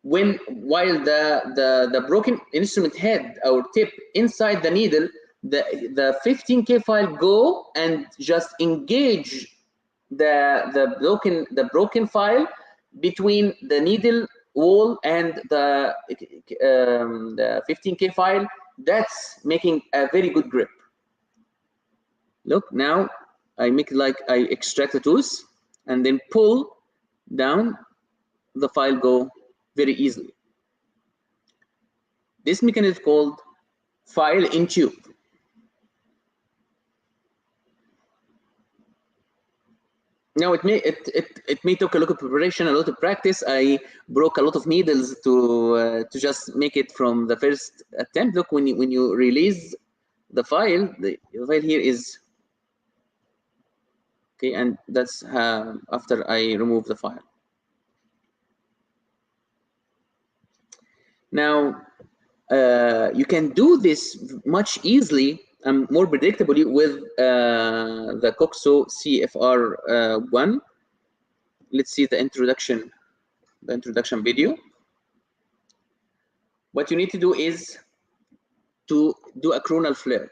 while the broken instrument head or tip inside the needle, the 15K file go and just engage the broken file between the needle wall and the 15K file. That's making a very good grip. Look, now I make it like I extract the tooth and then pull down, the file go very easily. This mechanism is called file in tube. Now it may take a lot of preparation, a lot of practice. I broke a lot of needles to just make it from the first attempt. Look, when you release the file here is okay, and that's after I remove the file. Now you can do this much easily and more predictably with the COXO CFR1. Let's see the introduction video. What you need to do is to do a coronal flare.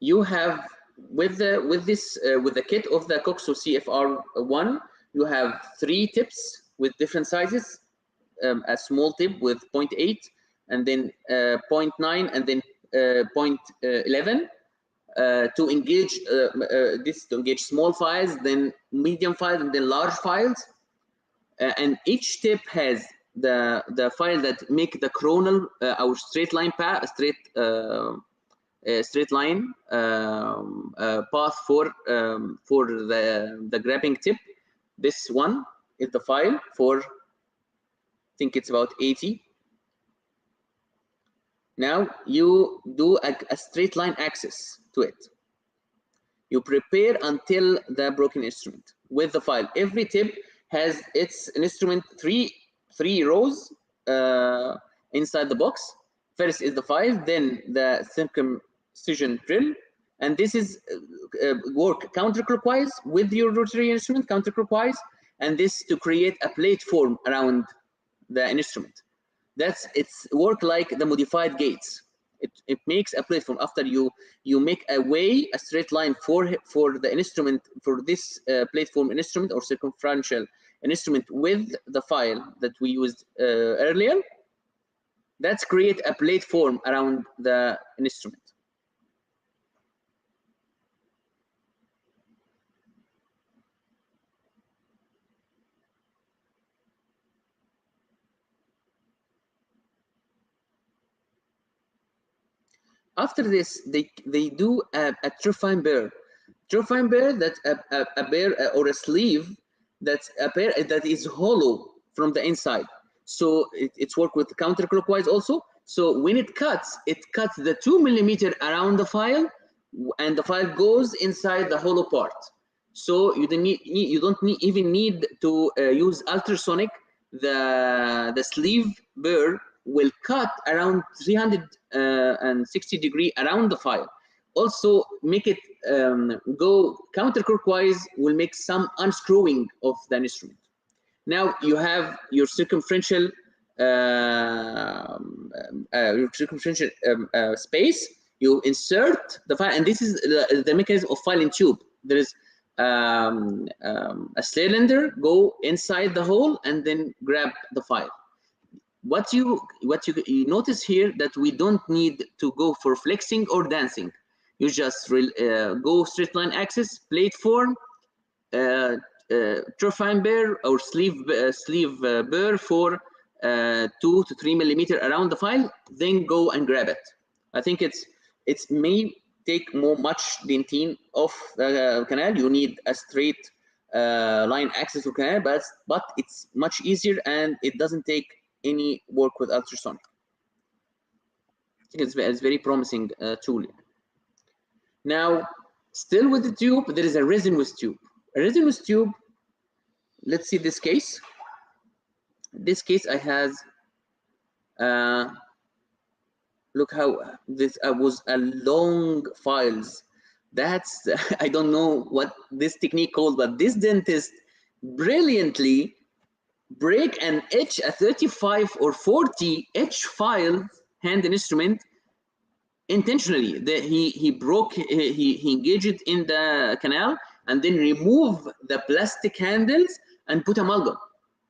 You have with the kit of the COXO CFR1, you have 3 tips with different sizes. A small tip with 0.8, and then 0.9, and then 0.11 to engage to engage small files, then medium files, and then large files. And each tip has the file that make the coronal our straight line path, straight line path for the grabbing tip. This one is the file for, I think it's about 80. Now you do a straight line access to it. You prepare until the broken instrument with the file. Every tip has its instrument, three rows inside the box. First is the file, then the circumcision drill, and this is work counterclockwise with your rotary instrument, counterclockwise, and this to create a plate form around the instrument. It's work like the modified gates. It makes a platform. After you make a straight line for the instrument, for this platform instrument or circumferential instrument with the file that we used earlier. That's create a platform around the instrument. After this, they do a trifine bear. Trifine bear, that's a bear or a sleeve that's a bear that is hollow from the inside. So it's work with counterclockwise also. So when it cuts the 2 millimeter around the file, and the file goes inside the hollow part. So you don't even need to use ultrasonic. The sleeve bear will cut around 360 degrees around the file. Also, make it go counterclockwise will make some unscrewing of the instrument. Now you have your circumferential space. You insert the file, and this is the mechanism of file in tube. There is a cylinder go inside the hole and then grab the file. What you notice here that we don't need to go for flexing or dancing. You just go straight line axis, plate form, turfine burr or sleeve burr for 2 to 3 millimeter around the file, then go and grab it. I think it may take much dentine of the canal. You need a straight line axis to canal, but it's much easier and it doesn't take any work with ultrasonic. I think it's very promising tool. Now, still with the tube, there is a resin-with tube. A resin-with tube, let's see this case. This case I has, look how this was a long files. That's, I don't know what this technique called, but this dentist brilliantly break and etch a 35 or 40 etch file hand instrument intentionally. He engaged it in the canal and then remove the plastic handles and put amalgam.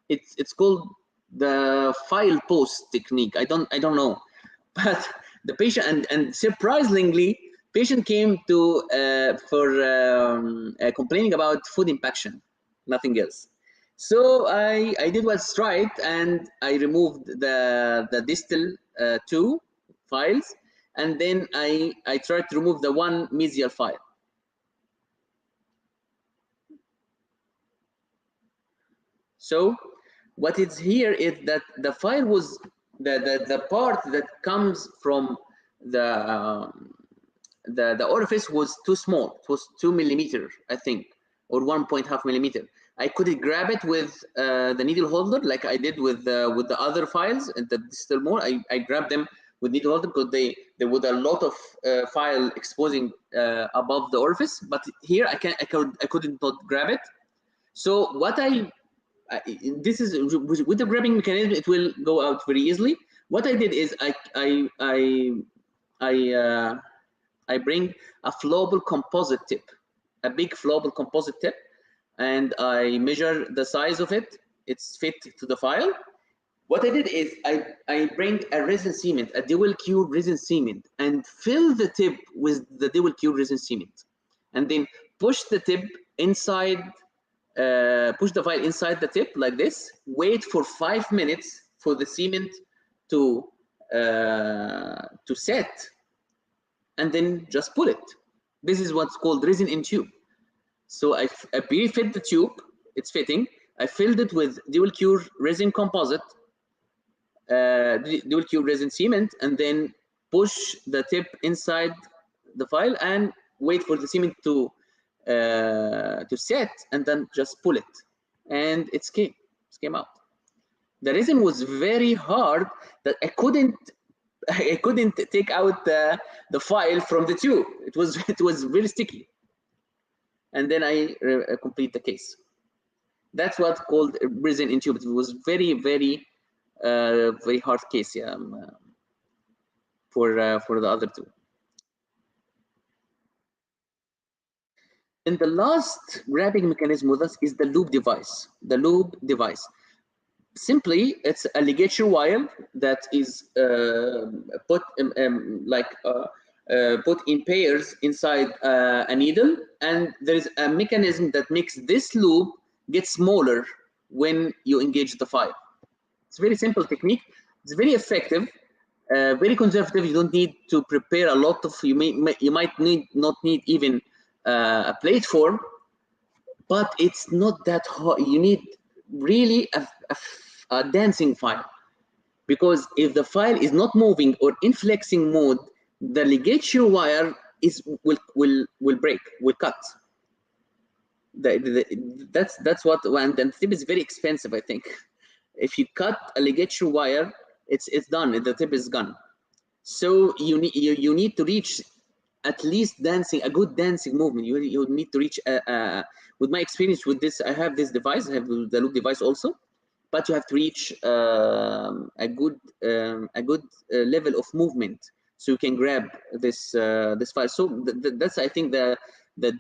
It's called the file post technique. I don't know, but the patient and surprisingly, patient came to complaining about food impaction, nothing else. So I did what's right, and I removed the distal 2 files, and then I tried to remove the 1 mesial file. So what is here is that the file was the part that comes from the orifice was too small. It was 2 millimeter, I think, or 1.5 millimeter. I couldn't grab it with the needle holder like I did with the other files, and the distal more. I grabbed them with needle holder because there was a lot of file exposing above the orifice. But here I couldn't not grab it. So what this is with the grabbing mechanism, it will go out very easily. What I did is I bring a flowable composite tip, a big flowable composite tip, and I measure the size of it. It's fit to the file. What I did is I bring a resin cement, a dual cure resin cement, and fill the tip with the dual cure resin cement, and then push the tip inside. Push the file inside the tip like this. Wait for 5 minutes for the cement to set, and then just pull it. This is what's called resin in tube. So I pre-fit the tube. It's fitting. I filled it with dual cure resin composite, dual cure resin cement, and then push the tip inside the file and wait for the cement to set, and then just pull it, and it came out. The resin was very hard that I couldn't take out the file from the tube. It was very sticky, and then I complete the case. That's what's called resin in tube. It was very hard case, yeah, for the other two. And the last grabbing mechanism with us is the loop device. The loop device. Simply, it's a ligature wire that is put in pairs inside a needle, and there is a mechanism that makes this loop get smaller when you engage the file. It's a very simple technique. It's very effective, very conservative. You don't need to prepare a lot of. You might not need even a plate form, but it's not that hard. You need really a dancing file, because if the file is not moving or in flexing mode, the ligature wire will break, will cut. That's what, and the tip is very expensive. I think if you cut a ligature wire, it's done. The tip is gone. So you need to reach at least a good dancing movement. You need to reach. With my experience with this, I have this device. I have the loop device also. but you have to reach a good level of movement so you can grab this this file. So that's, I think, the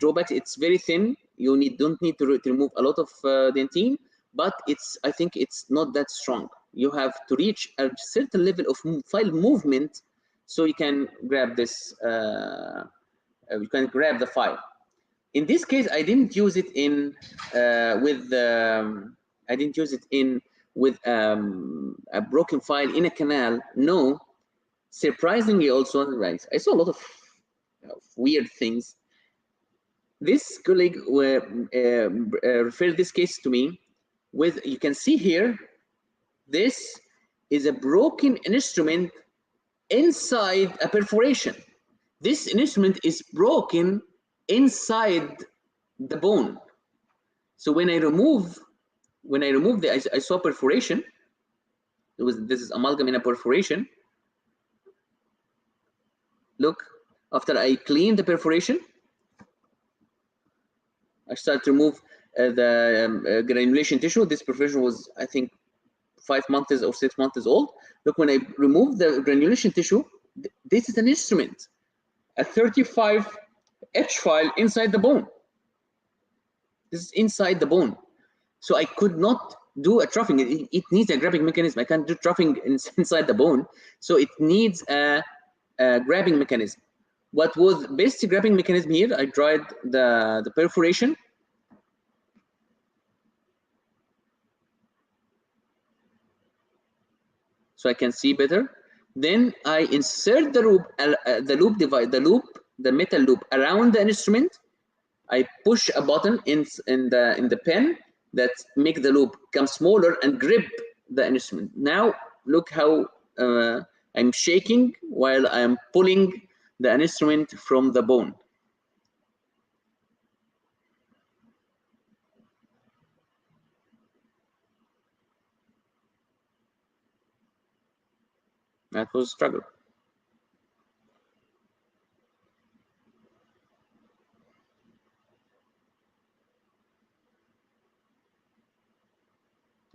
drawback. It's very thin. You don't need to remove a lot of dentine, but I think it's not that strong. You have to reach a certain level of file movement so you can grab this. You can grab the file. In this case, I didn't use it in with a broken file in a canal. No, surprisingly, also, right, I saw a lot of weird things. This colleague referred this case to me with, you can see here, this is a broken instrument inside a perforation. This instrument is broken inside the bone. So when I remove I saw perforation. This is amalgam in a perforation. Look, after I clean the perforation, I start to remove the granulation tissue. This perforation was, I think, 5 months or 6 months old. Look, when I remove the granulation tissue, this is an instrument, a 35 H file inside the bone. This is inside the bone. So I could not do a troughing. It needs a grabbing mechanism. I can't do troughing inside the bone. So it needs a grabbing mechanism. What was best grabbing mechanism here? I tried the perforation. So I can see better. Then I insert the metal loop around the instrument. I push a button in the pen that make the loop come smaller and grip the instrument. Now look how I'm shaking while I'm pulling the instrument from the bone. That was a struggle.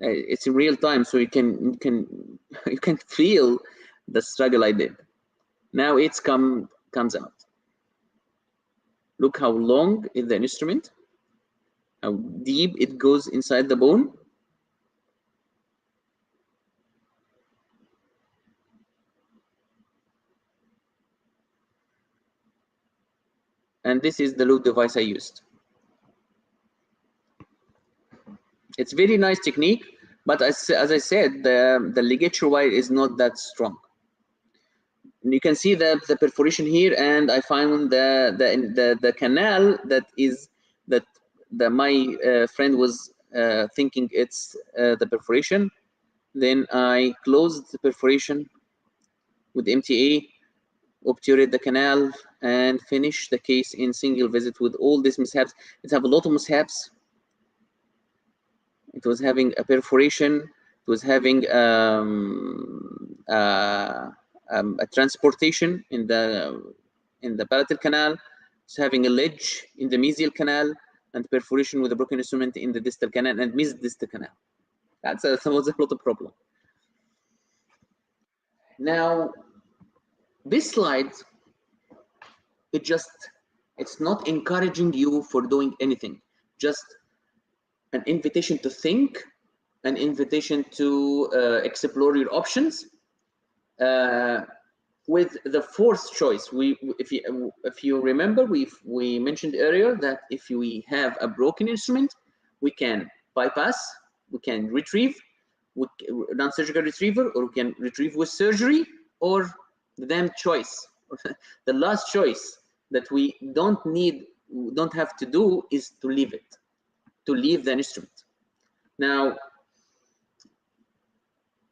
It's in real time, so you can feel the struggle I did. Now it's comes out. Look how long is the instrument, how deep it goes inside the bone. And this is the loop device I used. It's very nice technique, but as I said, the ligature wire is not that strong. And you can see the perforation here, and I found the canal that my friend was thinking it's the perforation. Then I closed the perforation with MTA, obturate the canal, and finish the case in single visit with all these mishaps. It have a lot of mishaps. It was having a perforation. It was having a transportation in the palatal canal. It's having a ledge in the mesial canal, and perforation with a broken instrument in the distal canal and distal canal. That was a lot of problem. Now, this slide, it's not encouraging you for doing anything, just an invitation to think, an invitation to explore your options. With the fourth choice, if you remember, we mentioned earlier that if we have a broken instrument, we can bypass, we can retrieve, non-surgical retriever, or we can retrieve with surgery, or the damn choice, the last choice that we don't have to do is to leave it, to leave the instrument. Now,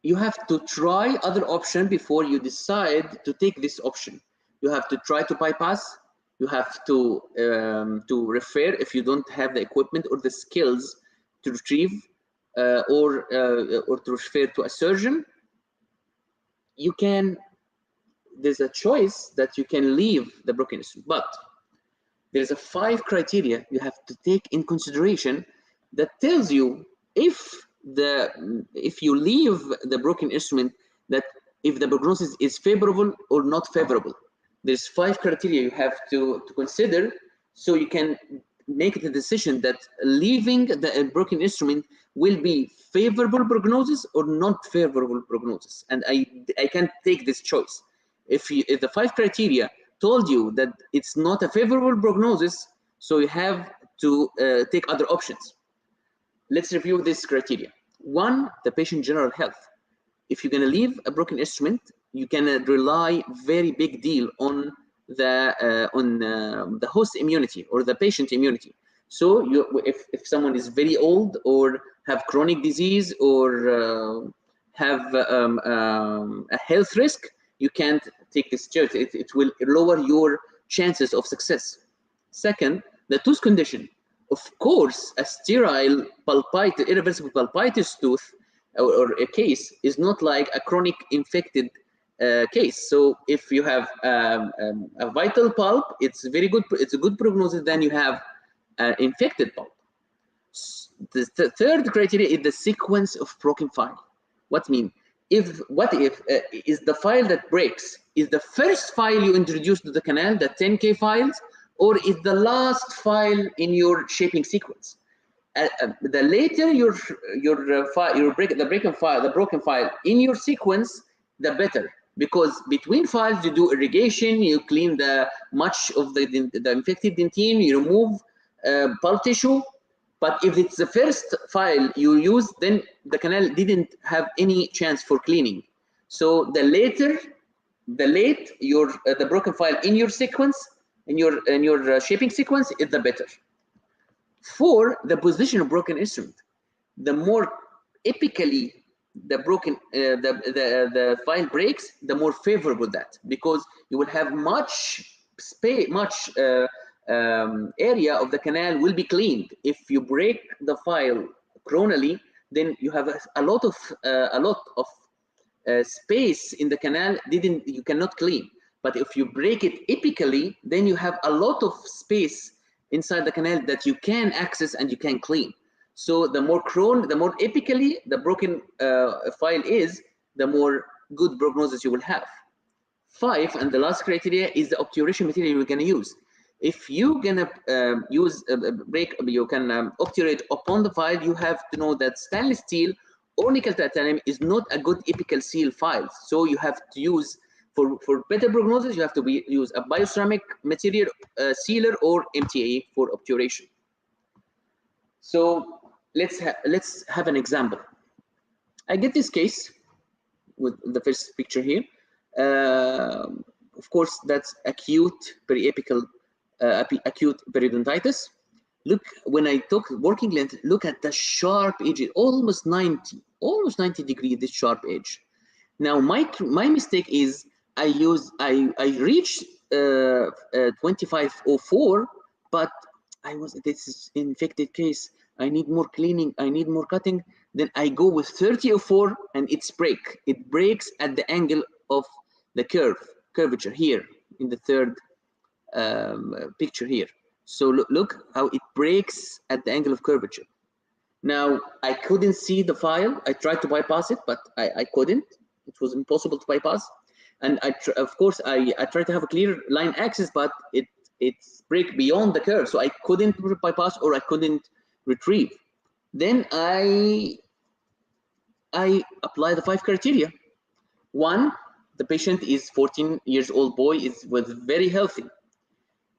you have to try other option before you decide to take this option. You have to try to bypass. You have to refer if you don't have the equipment or the skills to retrieve, or to refer to a surgeon. You can. There's a choice that you can leave the broken instrument, but there's a 5 criteria you have to take in consideration that tells you if if you leave the broken instrument, that if the prognosis is favorable or not favorable. There's 5 criteria you have to consider, so you can make the decision that leaving the broken instrument will be favorable prognosis or not favorable prognosis. And I can take this choice. If the 5 criteria told you that it's not a favorable prognosis, so you have to take other options. Let's review this criteria. 1, the patient general health. If you're going to leave a broken instrument, you can rely very big deal on the host immunity or the patient immunity. So if someone is very old or have chronic disease or have a health risk, you can't take this choice. It will lower your chances of success. Second, the tooth condition. Of course, a sterile pulpitis, irreversible pulpitis tooth or a case is not like a chronic infected case. So if you have a vital pulp, it's very good. It's a good prognosis. Then you have an infected pulp. The third criteria is the sequence of broken file. What mean? What if is the file that breaks is the first file you introduce to the canal, the 10K files, or is the last file in your shaping sequence? The later the broken file in your sequence, the better, because between files you do irrigation, you clean much of the infected dentine, you remove pulp tissue. But if it's the first file you use, then the canal didn't have any chance for cleaning. So the broken file in your sequence, in your shaping sequence, is the better. 4, the position of broken instrument. The more epically the file breaks, the more favorable that, because you will have much space, area of the canal will be cleaned. If you break the file chronally, then you have a lot of space in the canal you cannot clean. But if you break it epically, then you have a lot of space inside the canal that you can access and you can clean. So the more epically the broken file is, the more good prognosis you will have. 5, and the last criteria, is the obturation material you're going to use. If you're gonna use you can obturate upon the file, you have to know that stainless steel or nickel titanium is not a good epical seal file. So you have to use, for better prognosis, you have to use a bioceramic material sealer or MTA for obturation. So let's have an example. I get this case with the first picture here. Of course, that's acute periapical acute periodontitis. Look, when I took working length, look at the sharp edge, almost 90 degree, this sharp edge. Now my mistake is I reached 2504, but this is infected case. I need more cleaning, I need more cutting. Then I go with 3004 and it breaks at the angle of the curvature here in the third picture here. So look how it breaks at the angle of curvature. Now I couldn't see the file. I tried to bypass it, but I couldn't. It was impossible to bypass. And of course I tried to have a clear line axis, but it's break beyond the curve, so I couldn't bypass or I couldn't retrieve. Then I apply the 5 criteria. 1, the patient is 14 years old boy, is very healthy.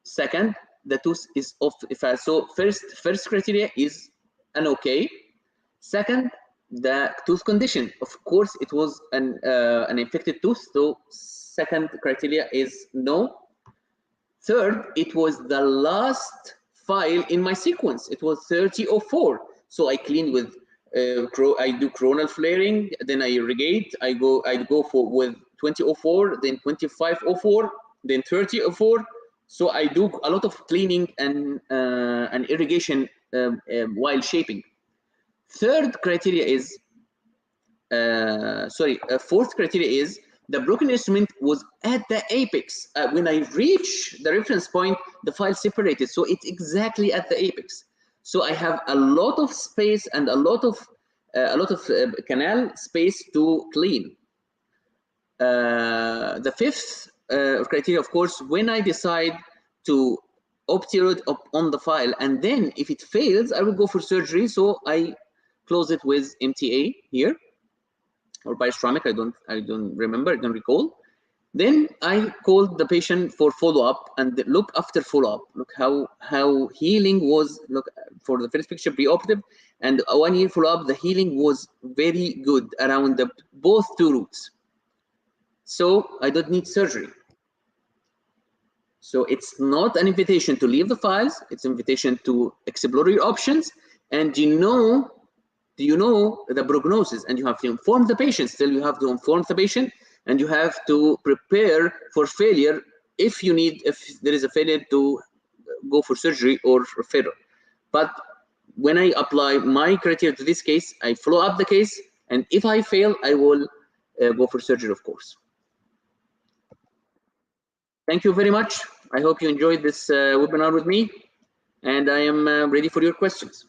Second, the tooth is off. So first criteria is an okay. Second, the tooth condition. Of course, it was an infected tooth. So second criteria is no. Third, it was the last file in my sequence. It was 3004. So I clean with I do coronal flaring, then I irrigate. I go with 2004, then 2504, then 3004. So I do a lot of cleaning and irrigation while shaping. Fourth criteria is the broken instrument was at the apex. When I reach the reference point, the file separated, so it's exactly at the apex. So I have a lot of space and a lot of a lot of canal space to clean. The fifth criteria, of course, when I decide to obturate on the file, and then if it fails, I will go for surgery. So I close it with MTA here, or bioceramic. I don't remember. I don't recall. Then I called the patient for follow-up and look after follow-up. Look how healing was. Look for the first picture preoperative and 1 year follow-up. The healing was very good around both two roots. So I don't need surgery. So it's not an invitation to leave the files. It's an invitation to explore your options. And do you know the prognosis? And you have to inform the patient. Still, you have to inform the patient, and you have to prepare for failure if there is a failure to go for surgery or referral. But when I apply my criteria to this case, I follow up the case, and if I fail, I will go for surgery, of course. Thank you very much. I hope you enjoyed this webinar with me, and I am ready for your questions.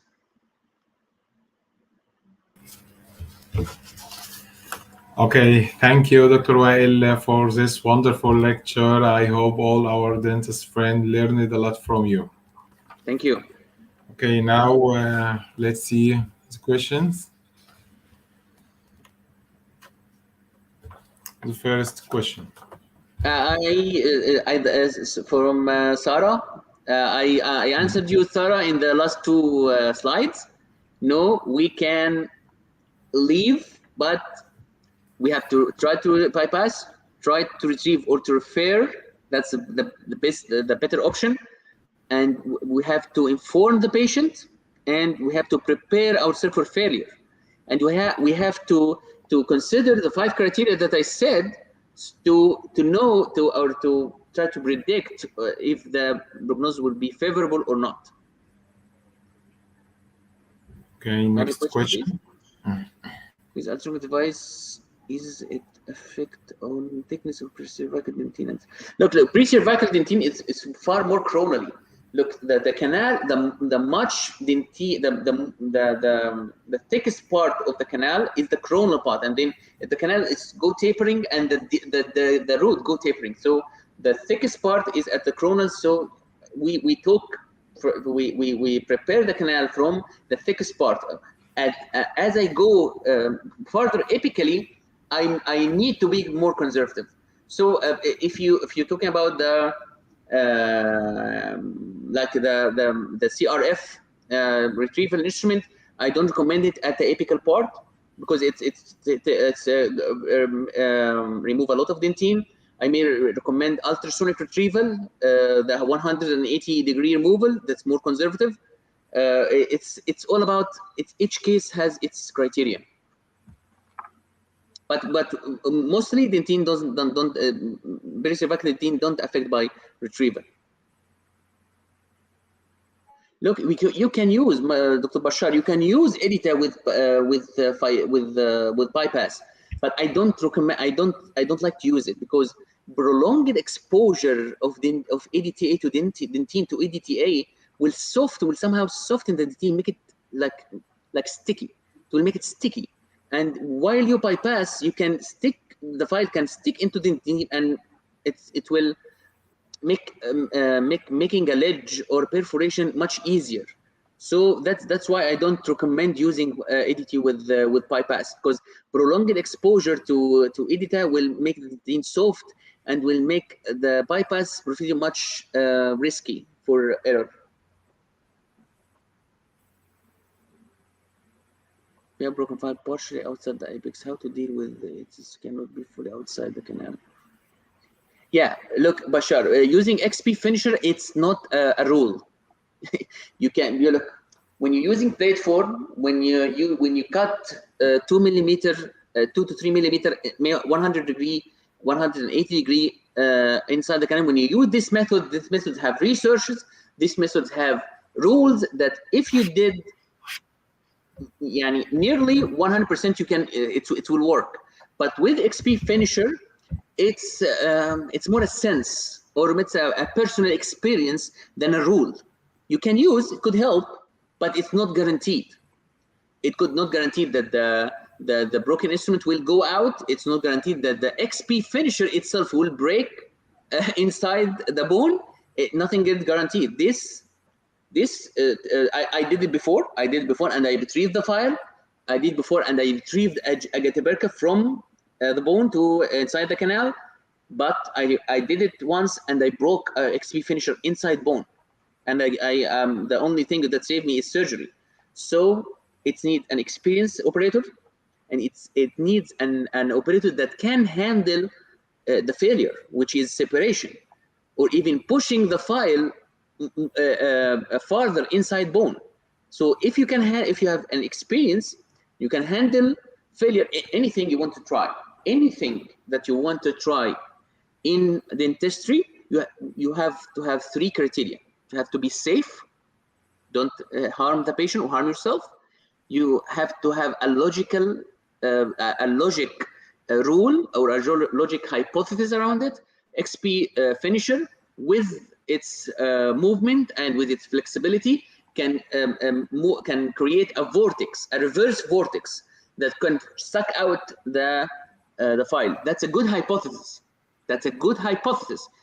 Okay, thank you, Dr. Wael, for this wonderful lecture. I hope all our dentist friends learned a lot from you. Thank you. Okay, now let's see the questions. The first question. From Sarah, I answered you, Sarah, in the last two slides. No, we can leave, but we have to try to bypass, try to retrieve or to refer. That's the better option. And we have to inform the patient, and we have to prepare ourselves for failure. And we have to consider the 5 criteria that I said to try to predict if the prognosis will be favorable or not. Okay, next question. With ultrasound device, is it affect on thickness of pre-cervical dentine? Look, pre-cervical dentine is far more coronally. Look, the canal, the much dentine, the thickest part of the canal is the coronal part, and then the canal is go tapering, and the root go tapering. So the thickest part is at the coronal. So we prepare the canal from the thickest part. As I go further apically, I need to be more conservative. So if you're talking about the like the CRF retrieval instrument, I don't recommend it at the apical part because it's remove a lot of dentine. I may recommend ultrasonic retrieval, the 180-degree removal. That's more conservative. It's all about each case has its criteria. But mostly dentine don't pericervical dentine don't affect by retrieval. Look, you can use Dr. Bashar. You can use EDTA with bypass, but I don't recommend. I don't like to use it because prolonged exposure of EDTA to dentine to EDTA will somehow soften the dentine, make it like sticky. It will make it sticky. And while you bypass, you can the file can stick into the dentine, and it will make making a ledge or perforation much easier. So that's why I don't recommend using EDTA with bypass, because prolonged exposure to EDTA will make the dentine soft and will make the bypass procedure much risky for error. We have broken file partially outside the apex. How to deal with it? It cannot be fully outside the canal. Yeah, look, Bashar, using XP finisher, it's not a rule. You look when you're using plate form, when you cut 2 millimeter, 2 to 3 millimeter, 100 degree, 180 degree inside the canal. When you use this method have researches. These methods have rules that if you did nearly 100%, you can it will work. But with XP finisher, it's more a sense, or it's a personal experience than a rule. You can use, it could help, but it's not guaranteed. it could not guarantee that the broken instrument will go out. It's not guaranteed that the XP finisher itself will break inside the bone. Nothing is guaranteed. I did it before. And I retrieved the file. I did before, and I retrieved a 𝐄𝐧𝐬𝐡 from the bone to inside the canal. But I did it once, and I broke XP finisher inside bone. And the only thing that saved me is surgery. So it needs an experienced operator, and it needs an operator that can handle the failure, which is separation, or even pushing the file farther inside bone. So if you have an experience, you can handle failure. Anything you want to try, anything that you want to try in dentistry, you have to have 3 criteria. You have to be safe, don't harm the patient or harm yourself. You have to have a logic rule or a logic hypothesis around it. XP finisher with its movement and with its flexibility can create a vortex, a reverse vortex that can suck out the file. That's a good hypothesis.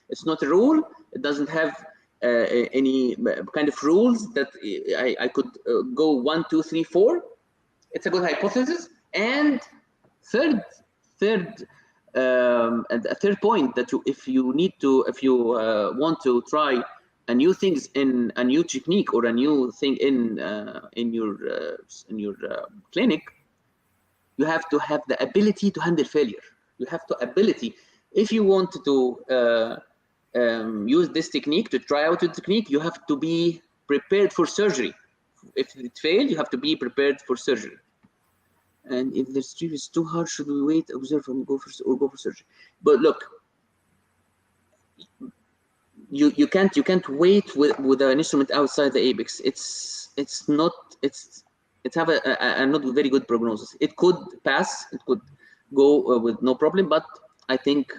It's not a rule. It doesn't have any kind of rules that I could go 1, 2, 3, 4. It's a good hypothesis. And third point, that if you want to try a new things in a new technique or a new thing in your clinic, you have to have the ability to handle failure. You have the ability. If you want to use this technique, to try out the technique, you have to be prepared for surgery. If it fails, you have to be prepared for surgery. And if the retrieve is too hard, should we wait, observe, and go for surgery? But look, you can't wait with an instrument outside the apex. It's have a not very good prognosis. It could pass, it could go with no problem, but I think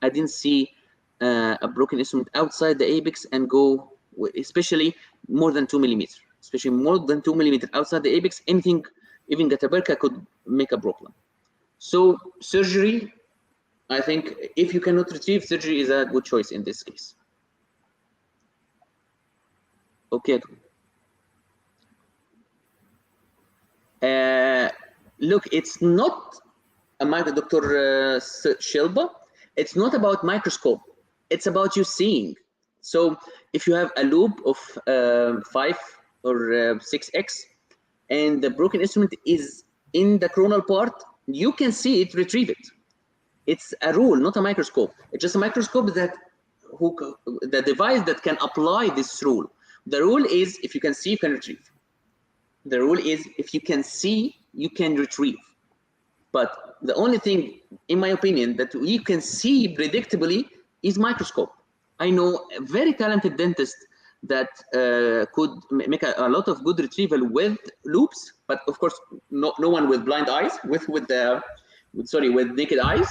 I didn't see a broken instrument outside the apex and go, especially more than 2 millimeters, especially more than 2 millimeters outside the apex. Anything, even 𝐄𝐽 could make a problem. So surgery, I think if you cannot retrieve, surgery is a good choice in this case. Okay. Look, it's not Dr. Shelba. It's not about microscope. It's about you seeing. So if you have a loop of 5 or 6x, and the broken instrument is in the coronal part, you can see it, retrieve it. It's a rule, not a microscope. It's just a microscope that the device that can apply this rule. The rule is, if you can see, you can retrieve. The rule is, if you can see, you can retrieve. But the only thing, in my opinion, that you can see predictably is microscope. I know a very talented dentist that could make a lot of good retrieval with loops, but of course, no one with blind eyes, with naked eyes.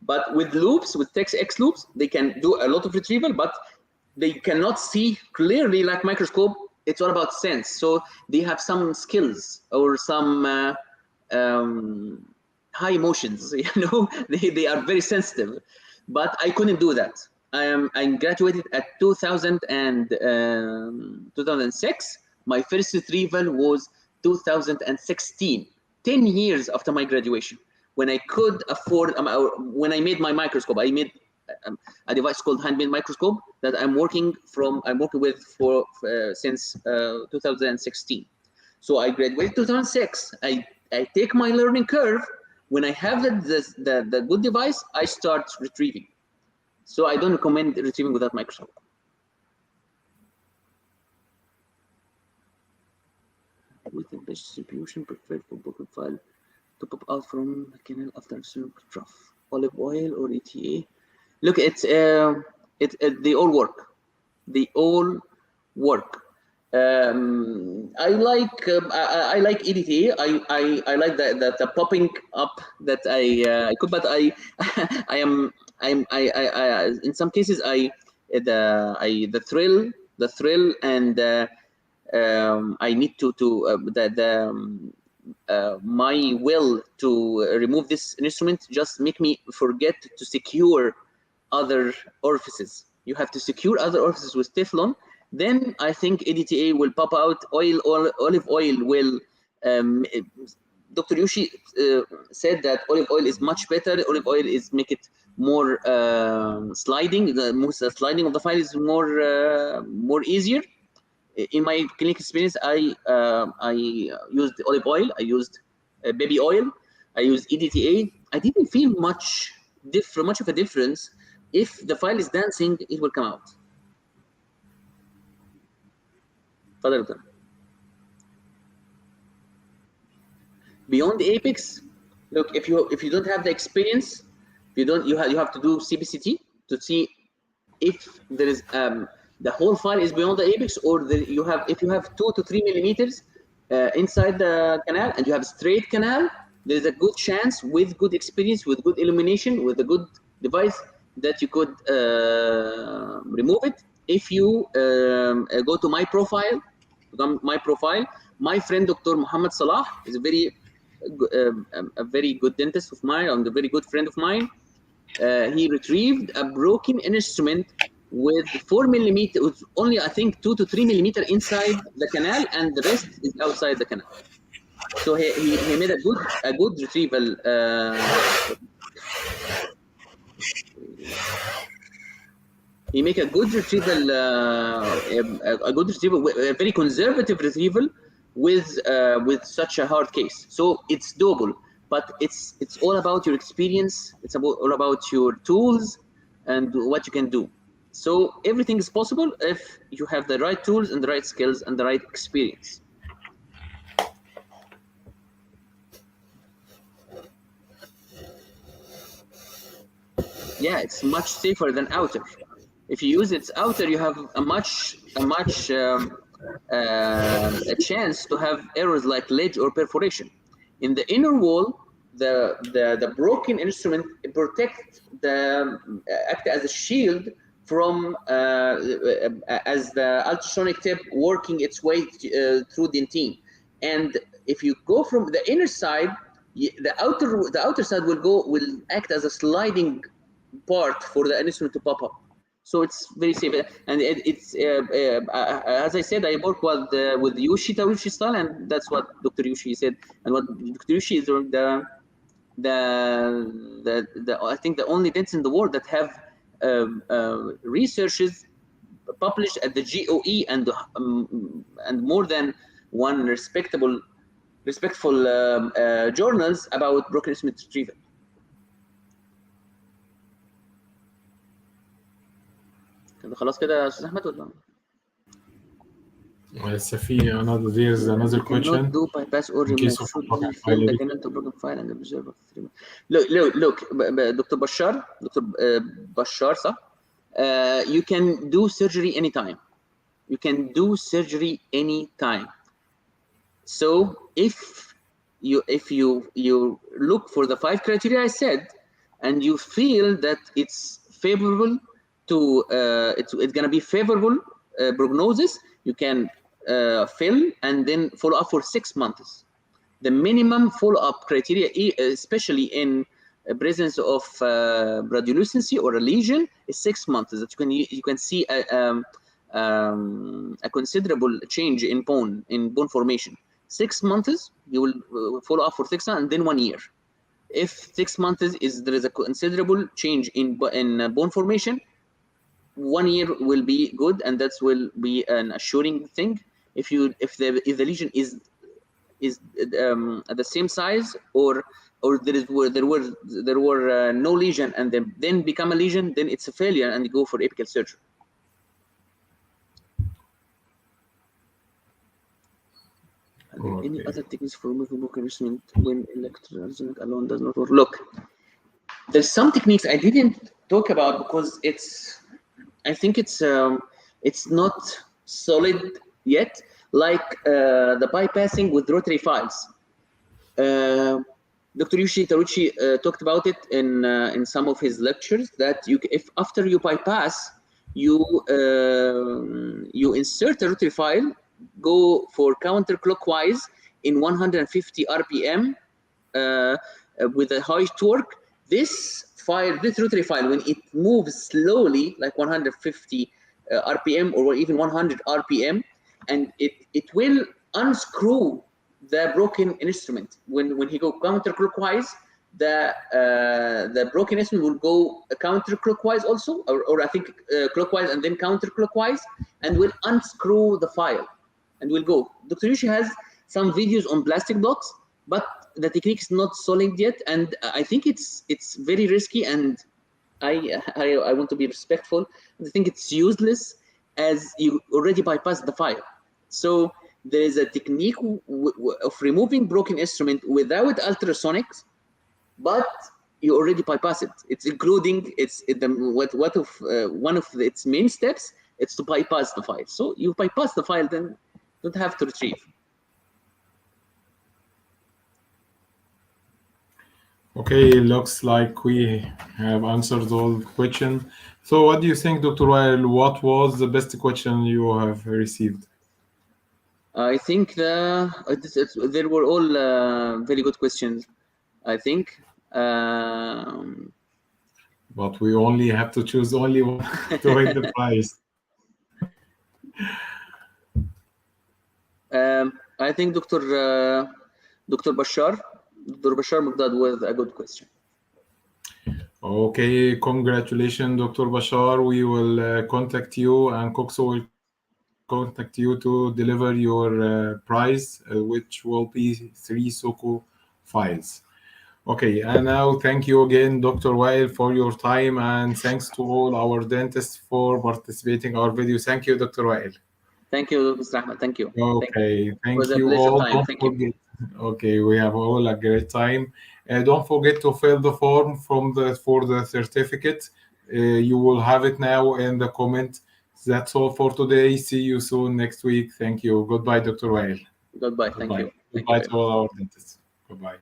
But with loops, with TEX-X loops, they can do a lot of retrieval, but they cannot see clearly like microscope. It's all about sense. So they have some skills or some high emotions. They are very sensitive. But I couldn't do that. I graduated at 2006. My first retrieval was 2016, 10 years after my graduation, when I could afford, when I made my microscope. I made a device called handmade microscope that I'm working with since 2016. So I graduated 2006. I take my learning curve. When I have the good device, I start retrieving. So I don't recommend retrieving without microscope. With the best distribution preferred for broken file to pop out from the canal after trough. Olive oil or ETA? Look, they all work. They all work. I like EDTA. I like the popping up that I could, but I in some cases the thrill, and I need to my will to remove this instrument just make me forget to secure other orifices. You have to secure other orifices with Teflon. Then I think EDTA will pop out. Olive oil will. Dr. Yushi said that olive oil is much better. Olive oil is make it more sliding. The sliding of the file is more easier. In my clinical experience, I used olive oil. I used baby oil. I used EDTA. I didn't feel much of a difference. If the file is dancing, it will come out. Beyond the apex, look, if you don't have the experience, you have to do CBCT to see if there is the whole file is beyond the apex, or if you have 2 to 3 millimeters inside the canal and you have a straight canal, there is a good chance, with good experience, with good illumination, with a good device, that you could remove it. If you go to my profile, my friend Dr. Muhammad Salah is a very good dentist of mine and a very good friend of mine. He retrieved a broken instrument with 4 millimeters, with only I think 2 to 3 millimeters inside the canal, and the rest is outside the canal. So he made a good retrieval. He make a good retrieval, a very conservative retrieval with such a hard case. So it's doable, but it's all about your experience. It's all about your tools and what you can do. So everything is possible if you have the right tools and the right skills and the right experience. Yeah, it's much safer than outer. If you use its outer, you have a chance to have errors like ledge or perforation. In the inner wall, the broken instrument act as a shield from as the ultrasonic tip working its way through dentine. And if you go from the inner side, the outer side will act as a sliding part for the instrument to pop up. So it's very safe, and it's as I said, I work with Yushi Taruchi style, and that's what Dr. Yushi said, and what Dr. Yushi is I think the only dentist in the world that have researches published at the GOE and more than one respectful journals about broken instrument retrieval. خلاص كده يا استاذ احمد ولا لسه في there's another question. Do bypass or remove the canal to broken file and observe. Look, Dr. Bashar, صح? You can do surgery anytime. You can do surgery anytime. So if you look for the 5 criteria I said, and you feel that it's favorable to it's going to be favorable prognosis, you can fill and then follow up for 6 months. The minimum follow-up criteria, especially in presence of radiolucency or a lesion, is 6 months. That you can see a considerable change in bone formation. 6 months, you will follow up for 6 months, and then 1 year. If 6 months there is a considerable change in bone formation, 1 year will be good, and that will be an assuring thing. If the lesion is at the same size, or there were no lesion and then become a lesion, then it's a failure and you go for apical surgery. Okay. Any other techniques for removing broken instrument when electrosonic alone does not work? Look, there's some techniques I didn't talk about because I think it's not solid yet, like the bypassing with rotary files. Dr. Yushi Taruchi talked about it in some of his lectures, that if after you bypass, you insert a rotary file, go for counterclockwise, in 150 RPM with a high torque. This rotary file, when it moves slowly, like 150 RPM or even 100 RPM, and it will unscrew the broken instrument. When he go counterclockwise, the broken instrument will go counterclockwise also, or I think clockwise and then counterclockwise, and will unscrew the file and will go. Dr. Yushi has some videos on plastic blocks, but the technique is not solid yet, and I think it's very risky, and I want to be respectful. I think it's useless as you already bypassed the file. So there is a technique of removing broken instrument without ultrasonics, but you already bypass it. It's including one of its main steps. It's to bypass the file. So you bypass the file, then don't have to retrieve. Okay, looks like we have answered all the questions. So what do you think, Dr. Wael? What was the best question you have received? I think there were all very good questions, I think. But we only have to choose only one to win the prize. I think Dr. Bashar Mugdad was a good question. Okay, congratulations, Dr. Bashar. We will contact you, and COXO will contact you to deliver your prize, which will be 3 SOCO files. Okay, and now thank you again, Dr. Wael, for your time, and thanks to all our dentists for participating in our video. Thank you, Dr. Wael. Thank you, Mr. Ahmed. Thank you. Okay, thank you. you all. Don't forget. Okay, we have all a great time. Don't forget to fill the form for the certificate. You will have it now in the comment. That's all for today. See you soon next week. Thank you. Goodbye, Dr. Wael. Goodbye. Thank you. Goodbye to all our dentists. Goodbye.